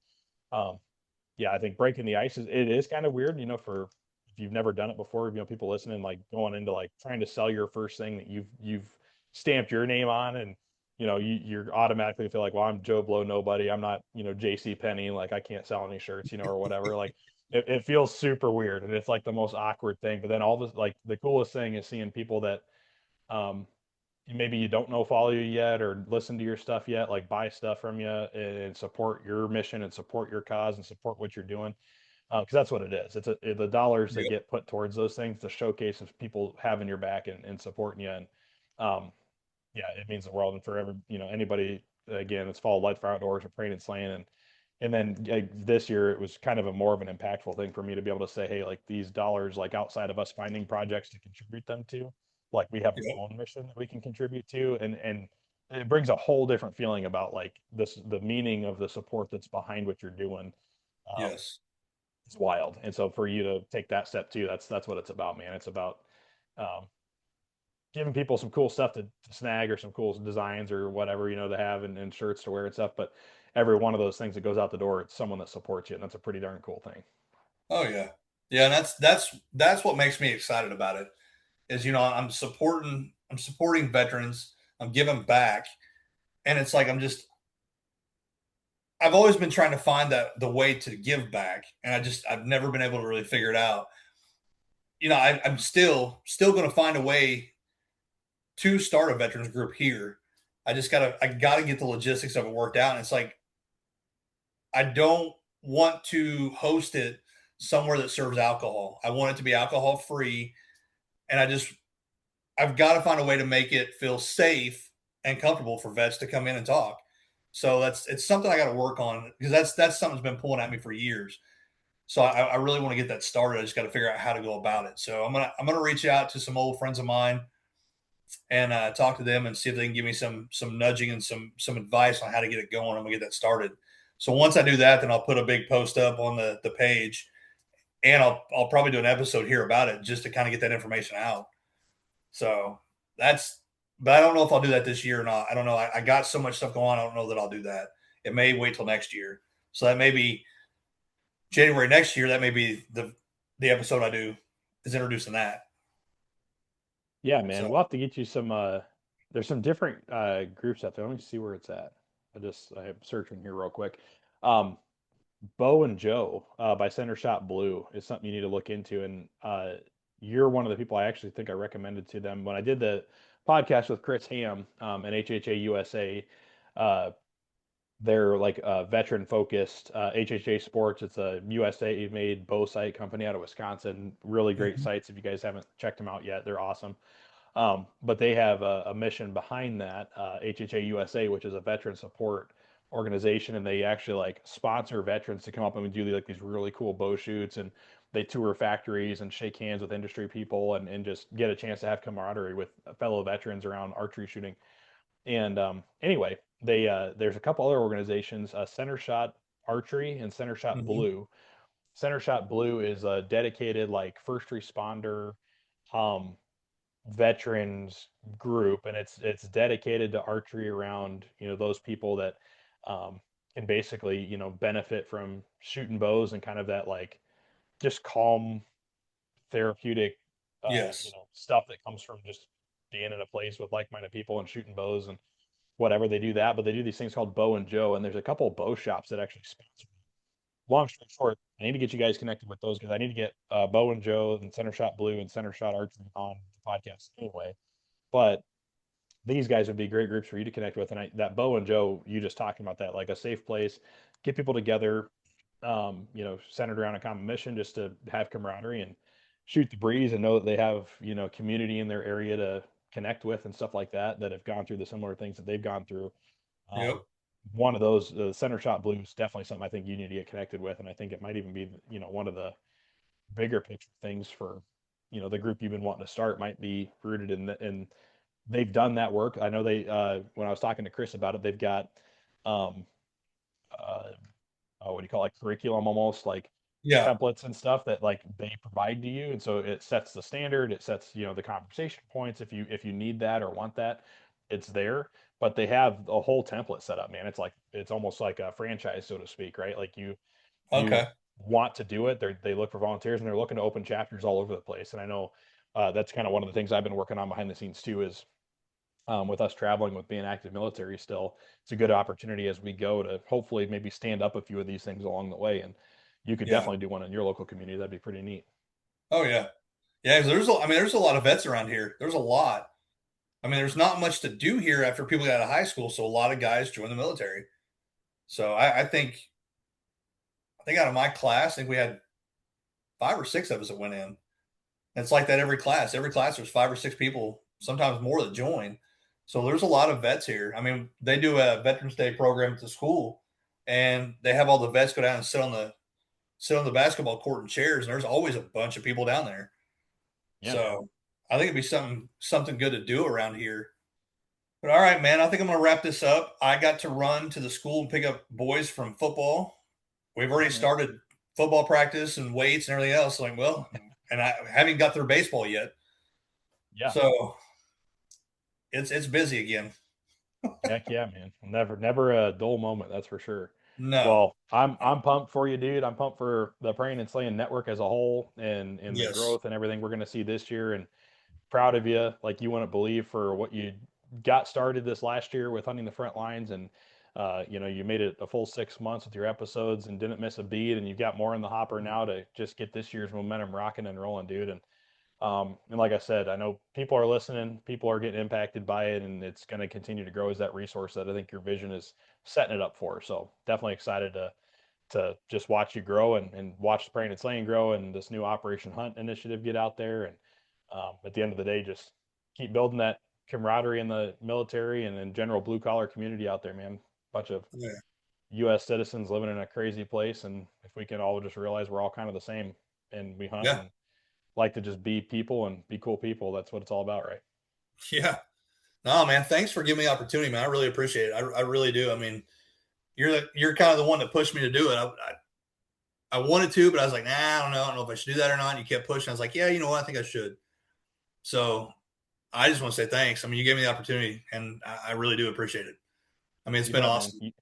yeah, I think breaking the ice is kind of weird, for if you've never done it before, people listening, like going into like trying to sell your first thing that you've stamped your name on, and you're automatically feel like, well, I'm Joe Blow nobody. I'm not, JC Penney, like I can't sell any shirts, or whatever. Like it feels super weird, and it's like the most awkward thing. But then all this, like the coolest thing is seeing people that um maybe you don't know follow you yet or listen to your stuff yet, like buy stuff from you and support your mission and support your cause and support what you're doing, because that's what it is. It's the dollars that Yep. get put towards those things, the showcase of people having your back and supporting you. And yeah, it means the world. And for anybody, again, it's followed Light Fire Outdoors or Prayin and Slayin, and then this year it was kind of a more of an impactful thing for me to be able to say, hey, like these dollars, like outside of us finding projects to contribute them to, like we have Yep. our own mission that we can contribute to, and it brings a whole different feeling about like the meaning of the support that's behind what you're doing. um, Yes. it's wild. And so for you to take that step too, that's what it's about, man. It's about um, giving people some cool stuff to snag or some cool designs or whatever, to have and shirts to wear and stuff. But every one of those things that goes out the door, it's someone that supports you, and that's a pretty darn cool thing. Oh yeah. Yeah. And that's what makes me excited about it is, I'm supporting veterans. I'm giving back. And it's like, I've always been trying to find the way to give back. And I've never been able to really figure it out. I'm still going to find a way to start a veterans group here. I gotta get the logistics of it worked out. And it's like, I don't want to host it somewhere that serves alcohol. I want it to be alcohol free. And I've got to find a way to make it feel safe and comfortable for vets to come in and talk. So it's something I got to work on because that's something that's been pulling at me for years. So I really want to get that started. I just got to figure out how to go about it. So I'm gonna reach out to some old friends of mine and talk to them and see if they can give me some nudging and some advice on how to get it going. I'm gonna get that started. So once I do that, then I'll put a big post up on the page, and I'll probably do an episode here about it just to kind of get that information out. So but I don't know if I'll do that this year or not. I don't know. I got so much stuff going on. I don't know that I'll do that. It may wait till next year. So that may be January next year. That may be the episode I do is introducing that. Yeah, man, So we'll have to get you some. There's some different groups out there. Let me see where it's at. I'm searching here real quick. Um, Bo and Joe by Center Shot Blue is something you need to look into. And you're one of the people I actually think I recommended to them when I did the podcast with Chris Ham and HHA USA. Uh, they're like a veteran focused HHA Sports. It's a USA made bow sight company out of Wisconsin. Really great mhm. sites. If you guys haven't checked them out yet, they're awesome. But they have a mission behind that, HHA USA, which is a veteran support organization, and they actually like sponsor veterans to come up and do like these really cool bow shoots, and they tour factories and shake hands with industry people and just get a chance to have camaraderie with fellow veterans around archery shooting. And anyway, there's a couple other organizations, Center Shot Archery and Center Shot Hmm. Blue. Center Shot Blue is a dedicated like first responder um, veterans group, and it's dedicated to archery around those people that um, can basically benefit from shooting bows and kind of that like just calm therapeutic Yes. stuff that comes from just being in a place with like-minded people and shooting bows and whatever. They do that, but they do these things called Bow and Joe, and there's a couple of bow shops that actually sponsor. Long story short, I need to get you guys connected with those because I need to get Bow and Joe and Center Shot Blue and Center Shot Archery on the podcast anyway. But these guys would be great groups for you to connect with. And that Bo and Joe, you just talking about that, like a safe place, get people together, centered around a common mission, just to have camaraderie and shoot the breeze and know that they have, community in their area to connect with and stuff like that, that have gone through the similar things that they've gone through. Um, Yep. One of those, Center Shot Blue is definitely something I think you need to get connected with. And I think it might even be, one of the bigger picture things for, the group you've been wanting to start might be rooted in they've done that work. I know they when I was talking to Chris about it, they've got um uh what do you call it, like curriculum almost like Yeah. templates and stuff that like they provide to you, and so it sets the standard, it sets the conversation points. If you need that or want that, it's there. But they have a whole template set up, man. It's almost like a franchise, so to speak, right? Like you Okay. want to do it, they look for volunteers and they're looking to open chapters all over the place. And I know that's kind of one of the things I've been working on behind the scenes too, is with us traveling, with being active military still, it's a good opportunity as we go to hopefully maybe stand up a few of these things along the way. And you could Yeah. definitely do one in your local community. That'd be pretty neat. Oh yeah. Yeah. 'Cause I mean, there's a lot of vets around here. There's a lot. I mean, there's not much to do here after people get out of high school, so a lot of guys join the military. So I think out of my class, I think we had 5 or 6 of us that went in. And it's like that every class. Every class, there's 5 or 6 people, sometimes more, that join. So there's a lot of vets here. I mean, they do a Veterans Day program at the school, and they have all the vets go down and sit on the basketball court in chairs, and there's always a bunch of people down there. Yeah, man. So I think it'd be something good to do around here. But all right, man, I think I'm gonna wrap this up. I got to run to the school and pick up boys from football. We've Yeah, already man. started football practice and weights and everything else. Like, well, and I haven't got through baseball yet. Yeah. So it's busy again. Heck yeah, man. Never a dull moment, that's for sure. No. Well, I'm pumped for you, dude. I'm pumped for the Praying and Slaying network as a whole and the Yes. growth and everything we're gonna see this year. And proud of you. Like, you wouldn't believe for what you got started this last year with Hunting the Front Lines, and you made it a full 6 months with your episodes and didn't miss a beat, and you've got more in the hopper now to just get this year's momentum rocking and rolling, dude. And like I said, I know people are listening, people are getting impacted by it, and it's going to continue to grow as that resource that I think your vision is setting it up for. So definitely excited to just watch you grow and watch the Praying and Slaying grow and this new Operation Hunt initiative get out there. And at the end of the day, just keep building that camaraderie in the military and in general blue collar community out there, man. Bunch of Yeah. U.S. citizens living in a crazy place, and if we can all just realize we're all kind of the same, and we hunt Yeah. and like to just be people and be cool people, that's what it's all about, right? Yeah. No, man. Thanks for giving me the opportunity, man. I really appreciate it. I really do. I mean, you're kind of the one that pushed me to do it. I wanted to, but I was like, nah, I don't know. I don't know if I should do that or not. And you kept pushing. I was like, yeah, you know what? I think I should. So I just want to say thanks. I mean, you gave me the opportunity, and I really do appreciate it. I mean, it's You been bet, man. awesome.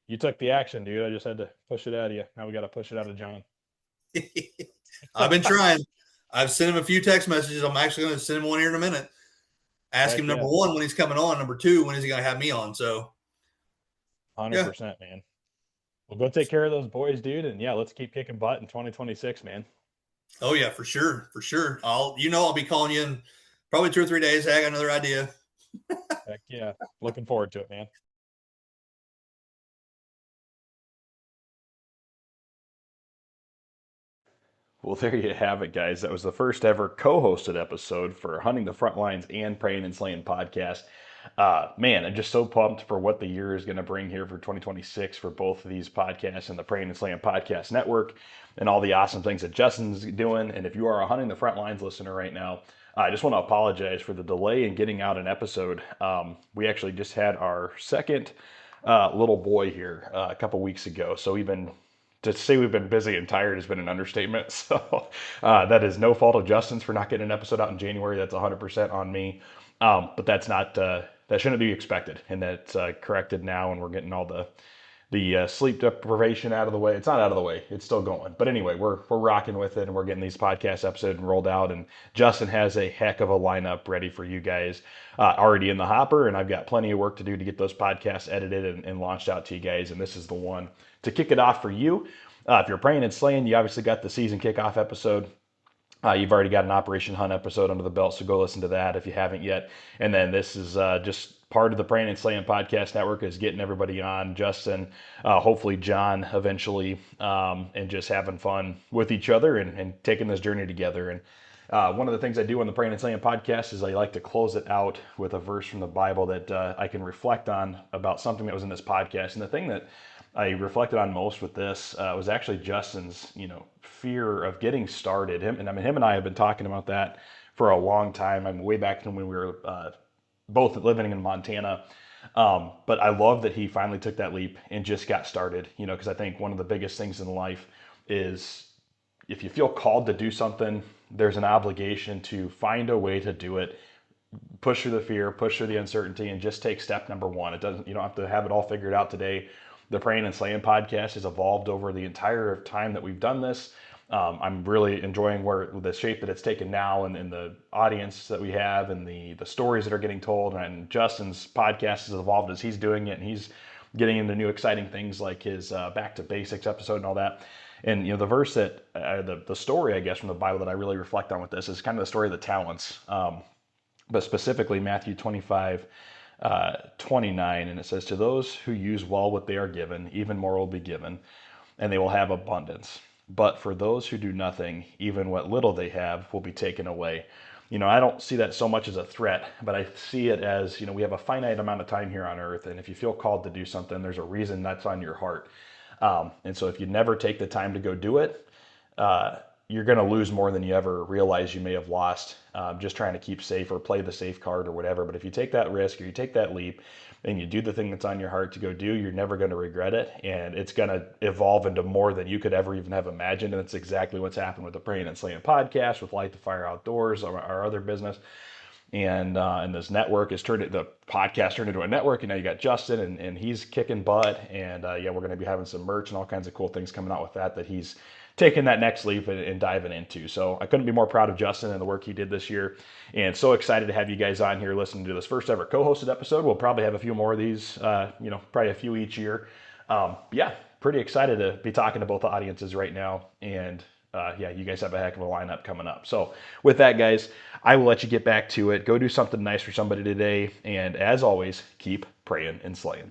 You took the action, dude. I just had to push it out of you. Now we got to push it out of John. I've been trying. I've sent him a few text messages. I'm actually going to send him one here in a minute. Ask him, Heck number yeah. one, when he's coming on. Number two, when is he going to have me on? So, yeah. 100%, man. Well, go take care of those boys, dude. And yeah, let's keep kicking butt in 2026, man. Oh, yeah, for sure. For sure. I'll be calling you in probably 2 or 3 days. Hey, I got another idea. Heck yeah. Looking forward to it, man. Well, there you have it, guys. That was the first ever co hosted episode for Hunting the Frontlines and Praying and Slaying podcast. Man, I'm just so pumped for what the year is going to bring here for 2026 for both of these podcasts and the Prayin and Slayin Podcast Network and all the awesome things that Justin's doing. And if you are a Hunting the Frontlines listener right now, I just want to apologize for the delay in getting out an episode. We actually just had our second little boy here a couple weeks ago. So to say we've been busy and tired has been an understatement. So that is no fault of Justin's for not getting an episode out in January. That's 100% on me. But that's not that shouldn't be expected, and that's corrected now, and we're getting all the sleep deprivation out of the way. It's not out of the way; it's still going. But anyway, we're rocking with it, and we're getting these podcast episodes rolled out. And Justin has a heck of a lineup ready for you guys, already in the hopper, and I've got plenty of work to do to get those podcasts edited and launched out to you guys. And this is the one to kick it off for you. If you're praying and slaying, you obviously got the season kickoff episode. You've already got an Operation Hunt episode under the belt, so go listen to that if you haven't yet. And then this is just part of the Prayin and Slayin Podcast Network is getting everybody on, Justin, hopefully John eventually, and just having fun with each other and taking this journey together. And one of the things I do on the Prayin and Slayin Podcast is I like to close it out with a verse from the Bible that I can reflect on about something that was in this podcast. And the thing that I reflected on most with this was actually Justin's, fear of getting started. Him and I have been talking about that for a long time. Way back when we were both living in Montana. But I love that he finally took that leap and just got started. Because I think one of the biggest things in life is if you feel called to do something, there's an obligation to find a way to do it. Push through the fear, push through the uncertainty, and just take step number one. You don't have to have it all figured out today. The Prayin and Slayin podcast has evolved over the entire time that we've done this. I'm really enjoying the shape that it's taken now and the audience that we have and the stories that are getting told. And Justin's podcast has evolved as he's doing it, and he's getting into new exciting things like his Back to Basics episode and all that. And the verse that the story, I guess, from the Bible that I really reflect on with this is kind of the story of the talents, but specifically Matthew 25. 29, and it says, "To those who use well what they are given, even more will be given, and they will have abundance. But for those who do nothing, even what little they have will be taken away." I don't see that so much as a threat, but I see it as, we have a finite amount of time here on earth, and if you feel called to do something, there's a reason that's on your heart. And so if you never take the time to go do it, you're going to lose more than you ever realize you may have lost just trying to keep safe or play the safe card or whatever. But if you take that risk or you take that leap and you do the thing that's on your heart to go do, you're never going to regret it. And it's going to evolve into more than you could ever even have imagined. And that's exactly what's happened with the Prayin and Slayin podcast, with Light the Fire Outdoors, our other business. And this network the podcast turned into a network, and now you got Justin, and he's kicking butt. And we're going to be having some merch and all kinds of cool things coming out with that he's taking that next leap and diving into. So I couldn't be more proud of Justin and the work he did this year, and so excited to have you guys on here listening to this first ever co-hosted episode. We'll probably have a few more of these, probably a few each year. Pretty excited to be talking to both audiences right now, and you guys have a heck of a lineup coming up. So with that, guys, I will let you get back to it. Go do something nice for somebody today, and as always, keep praying and slaying.